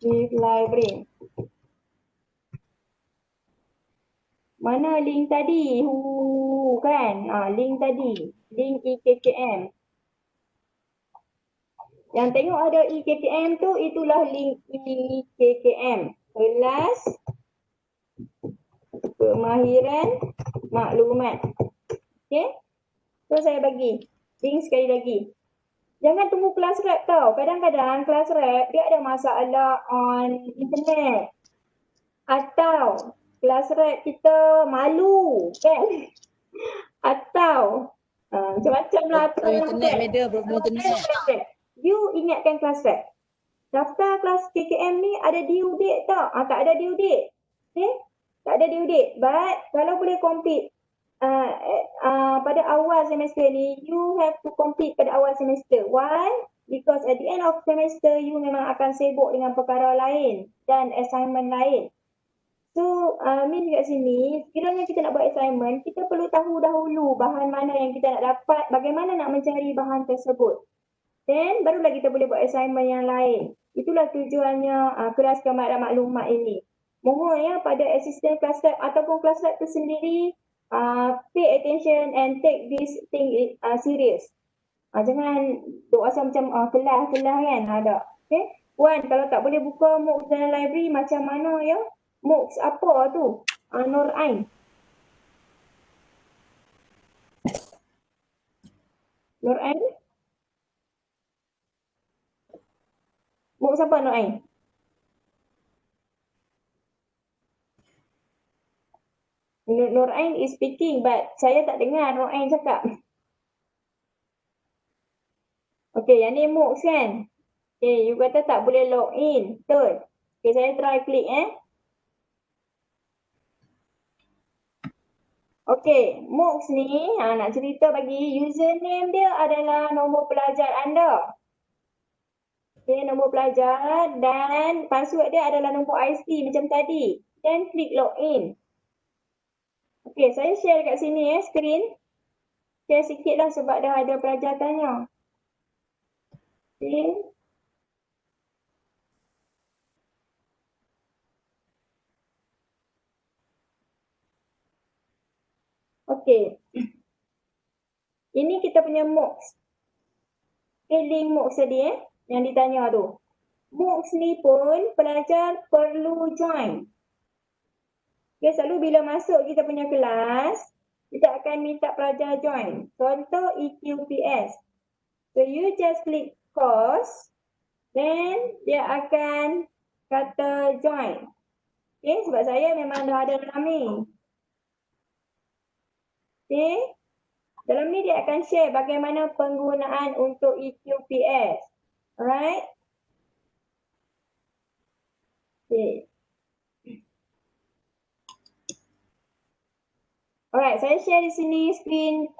[SPEAKER 7] with librarian. Mana link tadi? Kan? Link tadi. Link EKKM. Yang tengok ada EKKM tu, itulah link EKKM. Kelas Pemahiran Maklumat. Okay? So saya bagi link sekali lagi. Jangan tunggu kelas rep tau. Kadang-kadang kelas rep dia ada masalah on internet. Atau kelas rep kita malu kan? Atau macam-macam lah.
[SPEAKER 8] Internet media belum internet.
[SPEAKER 7] You ingatkan kelas rep. Daftar kelas KKM ni ada due date tak? Tak ada due date. Okay? Tak ada due date. But kalau boleh compete pada awal semester ni, you have to compete pada awal semester. Why? Because at the end of semester, you memang akan sibuk dengan perkara lain dan assignment lain. So, Min kat sini, sekiranya kita nak buat assignment, kita perlu tahu dahulu bahan mana yang kita nak dapat, bagaimana nak mencari bahan tersebut. Then, barulah kita boleh buat assignment yang lain. Itulah tujuannya kelas kemahiran maklumat ini. Mohon ya pada asisten kelas rep ataupun kelas rep itu sendiri, pay attention and take this thing serious. Jangan duk rasa macam kelas kan ada. Okay? Puan, kalau tak boleh buka MOOCs dalam library macam mana ya? MOOCs apa tu? Nur Ain. Nur Ain? MOOCs apa Nur Ain? Nur Ain is speaking but saya tak dengar Nur Ain cakap. Okey, yang ni MOOCs kan? Okey, you kata tak boleh log in. Betul? Okey, saya try klik Okey, MOOCs ni nak cerita bagi username dia adalah nombor pelajar anda. Okey, nombor pelajar dan password dia adalah nombor IC macam tadi. Dan klik login. Okey, saya share kat sini skrin. Share sikit lah sebab dah ada pelajar tanya. Okey. Okey. Ini kita punya MOOCs. Okay, link MOOCs tadi yang ditanya tu. MOOCs ni pun pelajar perlu join. Okay, selalu bila masuk kita punya kelas, kita akan minta pelajar join. Contoh EQPS. So you just click course, then dia akan kata join. Okay, sebab saya memang dah ada dalam ni. Okay. Dalam ni dia akan share bagaimana penggunaan untuk EQPS. Alright. Okay. Alright, saya share di sini screen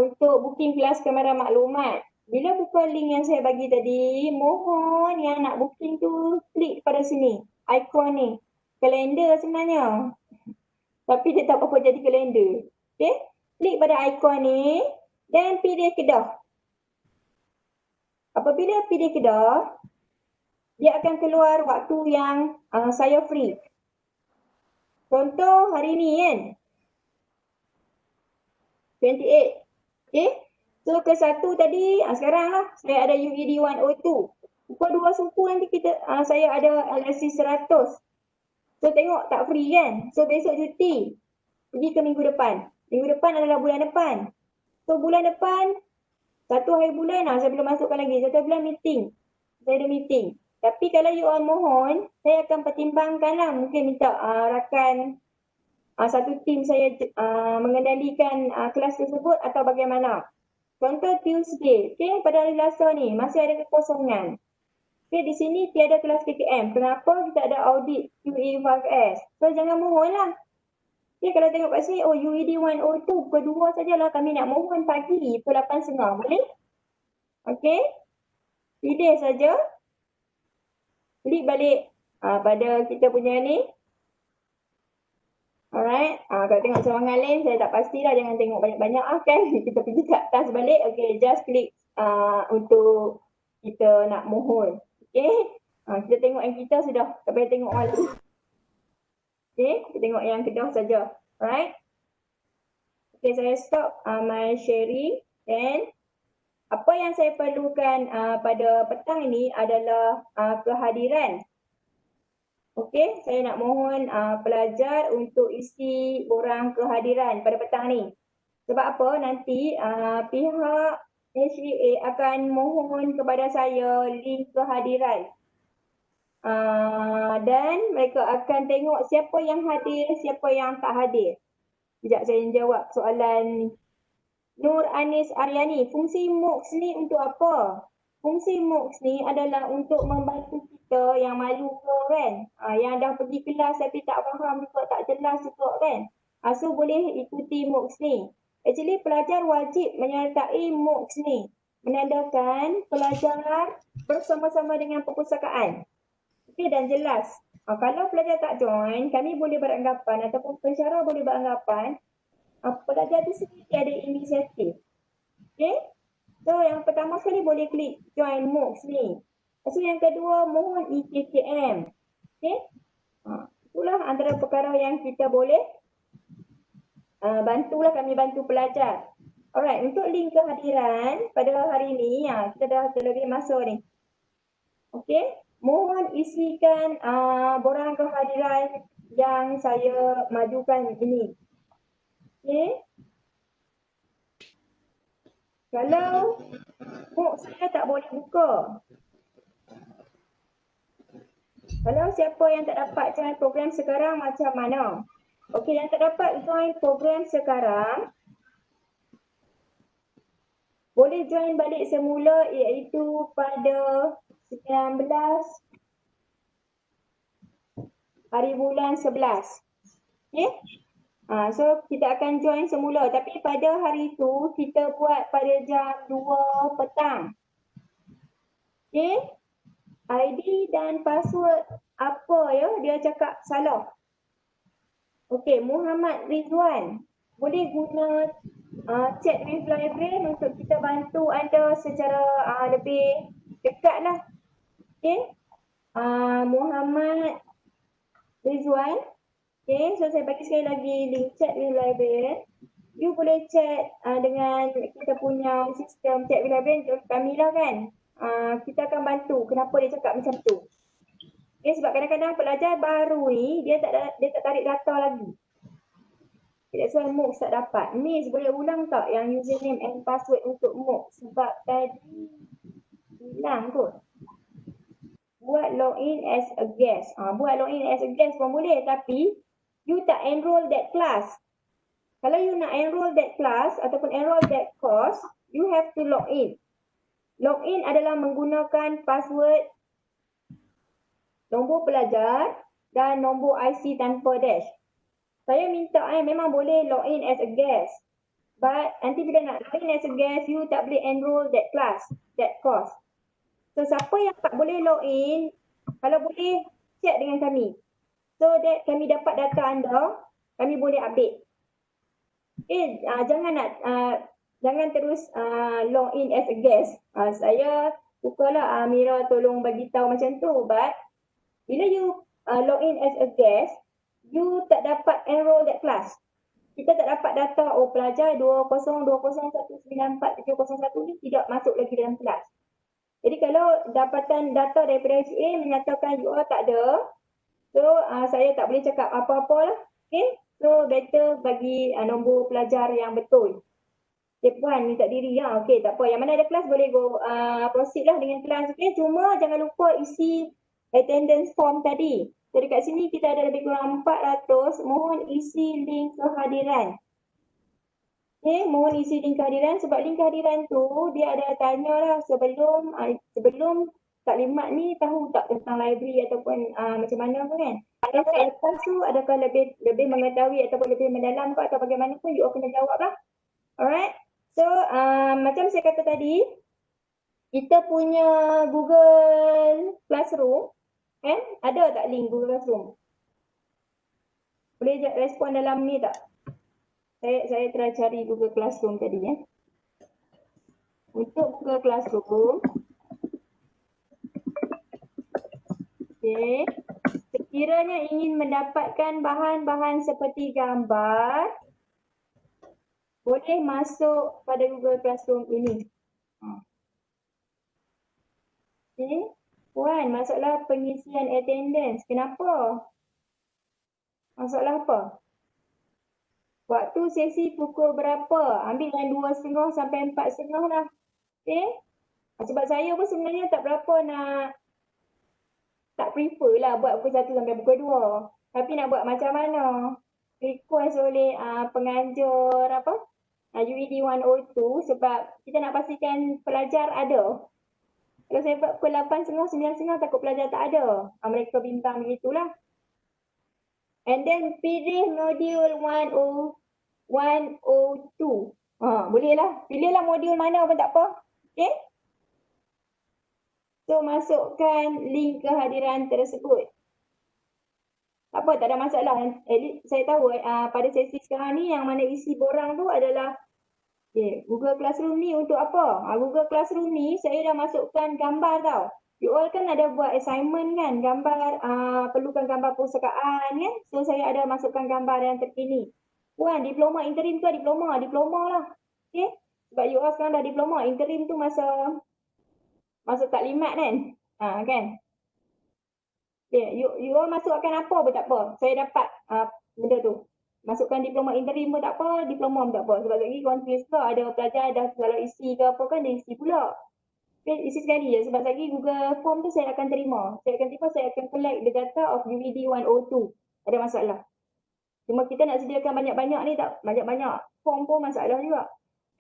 [SPEAKER 7] untuk booking kelas kamera maklumat. Bila buka link yang saya bagi tadi, mohon yang nak booking tu klik pada sini. Ikon ni. Kalender sebenarnya. Tapi dia tak apa-apa jadi kalender. Okay. Klik pada ikon ni dan pilih Kedah. Apabila pilih Kedah, dia akan keluar waktu yang saya free. Contoh hari ni kan. 28. Okay. So ke satu tadi, sekarang lah saya ada UED 102. Pukul 2 suku nanti saya ada LSC 100. So tengok tak free kan. So besok cuti. Pergi ke minggu depan. Minggu depan adalah bulan depan. So bulan depan, 1 hari bulan saya belum masukkan lagi. 1 bulan meeting. Saya ada meeting. Tapi kalau you all mohon, saya akan pertimbangkan lah. Mungkin minta rakan satu tim saya mengendalikan kelas tersebut atau bagaimana. Contoh Tuesday. Okay, pada hari Selasa ni masih ada kekosongan. Okay, di sini tiada kelas PKM. Kenapa kita ada audit QE5S? So jangan mohon lah. Okay, kalau tengok kat sini, UED 102, pukul 2 sajalah kami nak mohon pagi, pukul 8.30. Boleh? Okay. Pilih saja. Klik balik pada kita punya ni. Alright. Kalau tengok cawangan lain, saya tak pastilah. Jangan tengok banyak-banyak kan. Kita pergi kat atas balik. Okay, just klik untuk kita nak mohon. Okay. Kita tengok yang kita sudah. Tak payah tengok orang lain. Okay, kita tengok yang Kedah saja. Alright. Okay, saya stop my sharing. Then, apa yang saya perlukan pada petang ini adalah kehadiran. Okay, saya nak mohon pelajar untuk isi borang kehadiran pada petang ni. Sebab apa? Nanti pihak HEA akan mohon kepada saya link kehadiran. Dan mereka akan tengok siapa yang hadir, siapa yang tak hadir. Sekejap saya jawab soalan Nur Anis Aryani. Fungsi MOOCs ni untuk apa? Fungsi MOOCs ni adalah untuk membantu kita yang malu ke kan. Yang dah pergi kelas tapi tak faham juga, tak jelas juga kan. So boleh ikuti MOOCs ni. Actually pelajar wajib menyertai MOOCs ni. Menandakan pelajar bersama-sama dengan perpustakaan. Okey dan jelas. Kalau pelajar tak join, kami boleh beranggapan ataupun pensyarah boleh beranggapan pelajar tu sendiri ada inisiatif. Okey. So yang pertama sekali boleh klik join MOOCs ni. So yang kedua mohon EKKM. Okey. Itulah antara perkara yang kita boleh bantulah kami bantu pelajar. Alright, untuk link kehadiran pada hari ni, kita dah terlebih masa ni. Okey. Mohon isikan borang kehadiran yang saya majukan ini. Okey. Kalau MOOCs saya tak boleh buka. Kalau siapa yang tak dapat join program sekarang macam mana? Okey, yang tak dapat join program sekarang, boleh join balik semula iaitu pada 19 hari bulan 11. Okay? So kita akan join semula tapi pada hari tu kita buat pada jam 2 petang. Okay? ID dan password apa ya? Dia cakap salah. Okay, Muhammad Rizwan. Boleh guna chat with librarian untuk kita bantu anda secara lebih dekat lah. Okay? Muhammad Rizwan. Okay, so saya bagi sekali lagi link chat with librarian. You boleh chat dengan kita punya sistem chat with librarian untuk Kamila kan. Kita akan bantu kenapa dia cakap macam tu. Okay, sebab kadang-kadang pelajar baru ni dia tak tarik data lagi. That's why MOOCs tak dapat. Miss boleh ulang tak yang username and password untuk MOOCs? Sebab tadi hilang kot. Buat login as a guest. Buat login as a guest pun boleh tapi you tak enroll that class. Kalau you nak enroll that class ataupun enroll that course, you have to log in. Log in adalah menggunakan password, nombor pelajar dan nombor IC tanpa dash. Saya minta memang boleh log in as a guest. But nanti bila nak log in as a guest, you tak boleh enroll that class, that course. So siapa yang tak boleh log in, kalau boleh check dengan kami. So that kami dapat data anda, kami boleh update. Okay, jangan terus log in as a guest. Saya sukalah Amira tolong bagi tahu macam tu. But bila you log in as a guest, you tak dapat enroll that class. Kita tak dapat data, pelajar 2020194701 ni tidak masuk lagi dalam kelas. Jadi kalau dapatan data daripada HA menyatakan you all tak ada, so saya tak boleh cakap apa-apa lah. Okay, so better bagi nombor pelajar yang betul. Okay, Puan minta diri ya. Okay, tak apa. Yang mana ada kelas boleh go proceed lah dengan kelas. Okay, cuma jangan lupa isi attendance form tadi. So dekat sini kita ada lebih kurang 400. Mohon isi link kehadiran. Okay, mohon isi link kehadiran sebab link kehadiran tu dia ada tanya lah sebelum taklimat ni tahu tak tentang library ataupun macam mana pun kan. Kalau lepas tu adakah lebih mengetahui ataupun lebih mendalam ke atau bagaimana pun you kena jawab lah. Alright. So macam saya kata tadi, kita punya Google Classroom kan? Ada tak link Google Classroom? Boleh respon dalam ni tak? Saya try cari Google Classroom tadi ya. Untuk Google Classroom, okay. Sekiranya ingin mendapatkan bahan-bahan seperti gambar, boleh masuk pada Google Classroom ini. Okay. Puan, masalah pengisian attendance. Kenapa? Masalah apa? Waktu sesi pukul berapa? Ambil yang 2.30 sampai 4.30 lah. Okay? Sebab saya pun sebenarnya tak berapa tak prefer lah buat pukul 1 sampai pukul 2. Tapi nak buat macam mana? Request oleh pengajar UED 102 sebab kita nak pastikan pelajar ada. Kalau saya buat pukul 8.30, 9.30 takut pelajar tak ada. Mereka bimbang begitulah. And then pilih modul 102. Boleh lah. Pilihlah modul mana pun tak apa. Okay? So masukkan link kehadiran tersebut. Tak apa, tak ada masalah. Saya tahu pada sesi sekarang ni yang mana isi borang tu adalah Google Classroom ni untuk apa? Google Classroom ni saya dah masukkan gambar tau. You all kan ada buat assignment kan, gambar, perlukan gambar perpustakaan kan. So saya ada masukkan gambar yang terkini. Puan, diploma interim ke diploma? Diploma lah. Okay? Sebab you all sekarang dah diploma. Interim tu masa taklimat kan. Kan? Okay. You all masukkan apa pun tak apa. Saya dapat benda tu. Masukkan diploma interim pun tak apa, diploma pun tak apa. Sebab lagi confuse ke ada pelajar dah kalau isi ke apa kan dia isi pula. Okay, isi sekali je. Sebab lagi Google Form tu saya akan terima. Saya akan collect the data of UED 102. Ada masalah. Cuma kita nak sediakan banyak-banyak ni tak, banyak-banyak form pun masalah juga.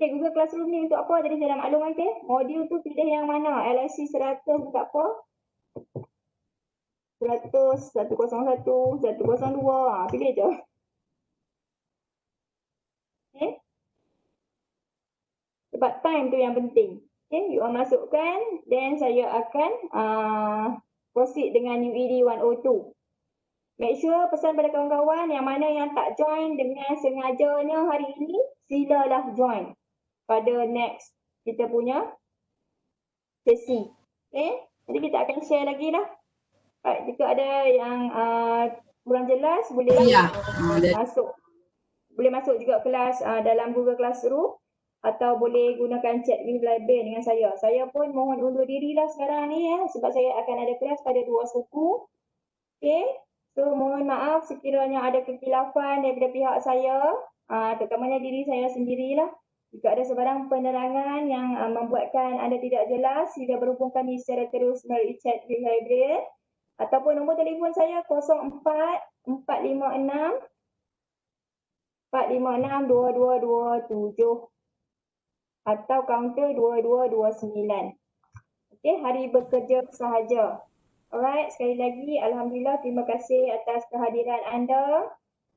[SPEAKER 7] Okay, Google Classroom ni untuk apa? Jadi saya dah maklum okay. Modul tu pilih yang mana? LIC 100 untuk apa? 100, 101, 102. Pilih je. Okay. Sebab time tu yang penting. Okay, you all masukkan. Then saya akan proceed dengan UED 102. Make sure pesan pada kawan-kawan yang mana yang tak join dengan sengajanya hari ini, silalah join pada next kita punya sesi. Okay, jadi kita akan share lagi lah. Right, jika ada yang kurang jelas boleh masuk. Boleh masuk juga kelas dalam Google Classroom atau boleh gunakan chat with library dengan saya. Saya pun mohon undur diri lah sekarang ni ya, sebab saya akan ada kelas pada 2 suku. Okay. So, mohon maaf sekiranya ada kekhilafan daripada pihak saya, terutamanya diri saya sendirilah. Jika ada sebarang penerangan yang membuatkan anda tidak jelas, sila berhubung kami secara terus melalui chat with library ataupun nombor telefon saya 04 456 456 2227 atau kaunter 2229. Okey, hari bekerja sahaja. Alright, sekali lagi Alhamdulillah terima kasih atas kehadiran anda.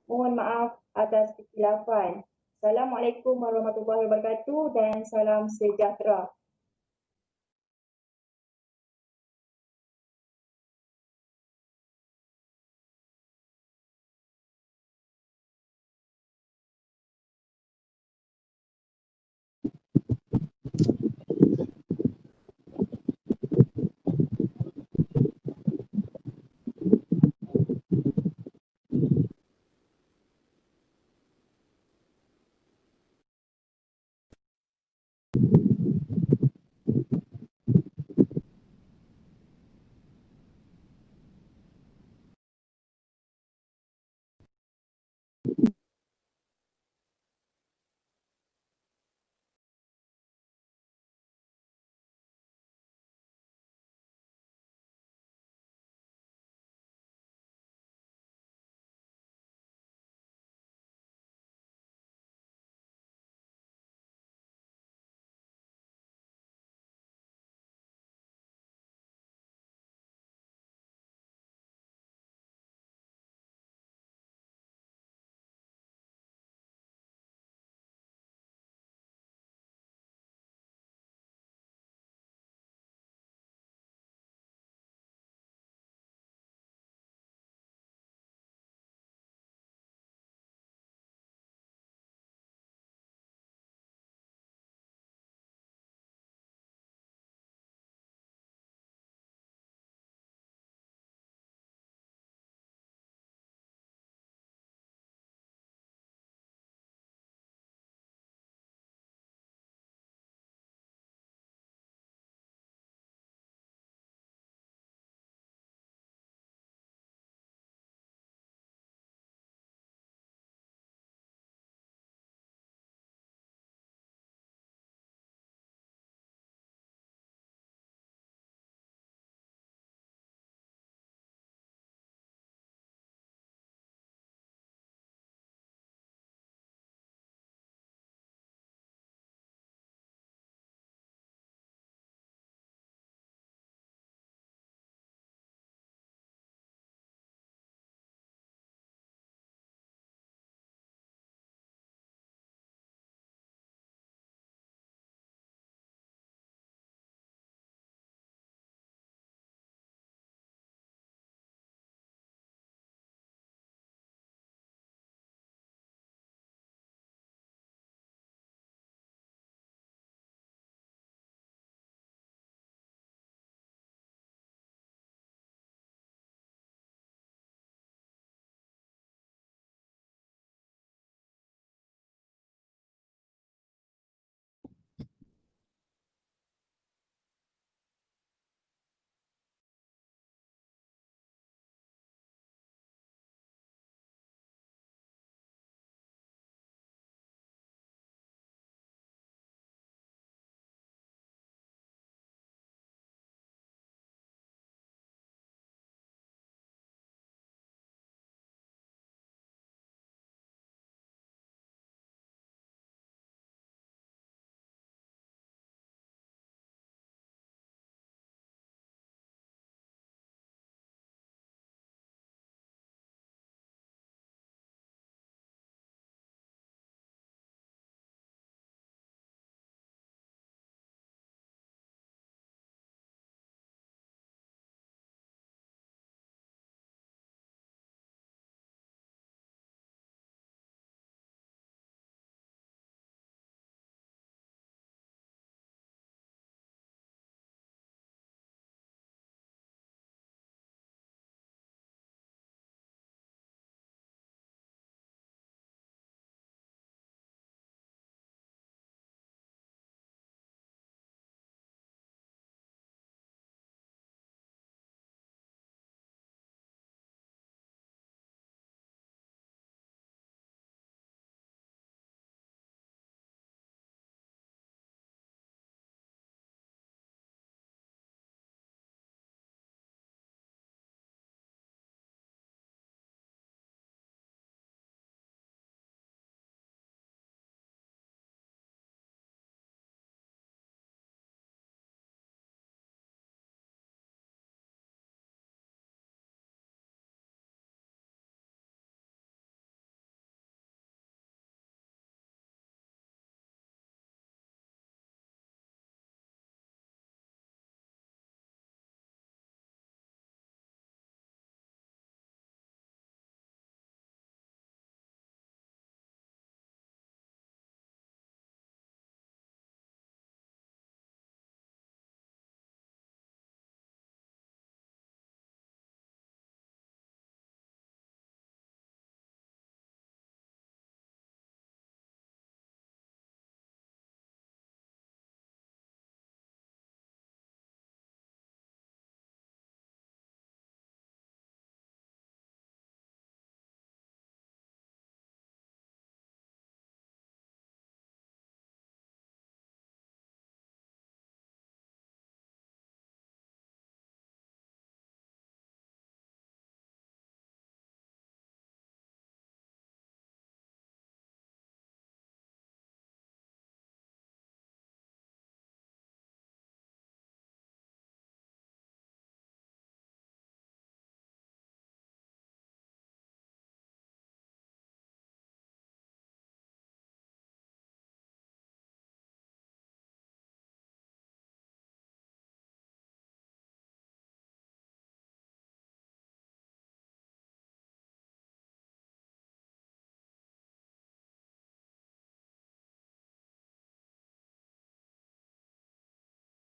[SPEAKER 7] Mohon maaf atas kekhilafan. Assalamualaikum warahmatullahi wabarakatuh dan salam sejahtera.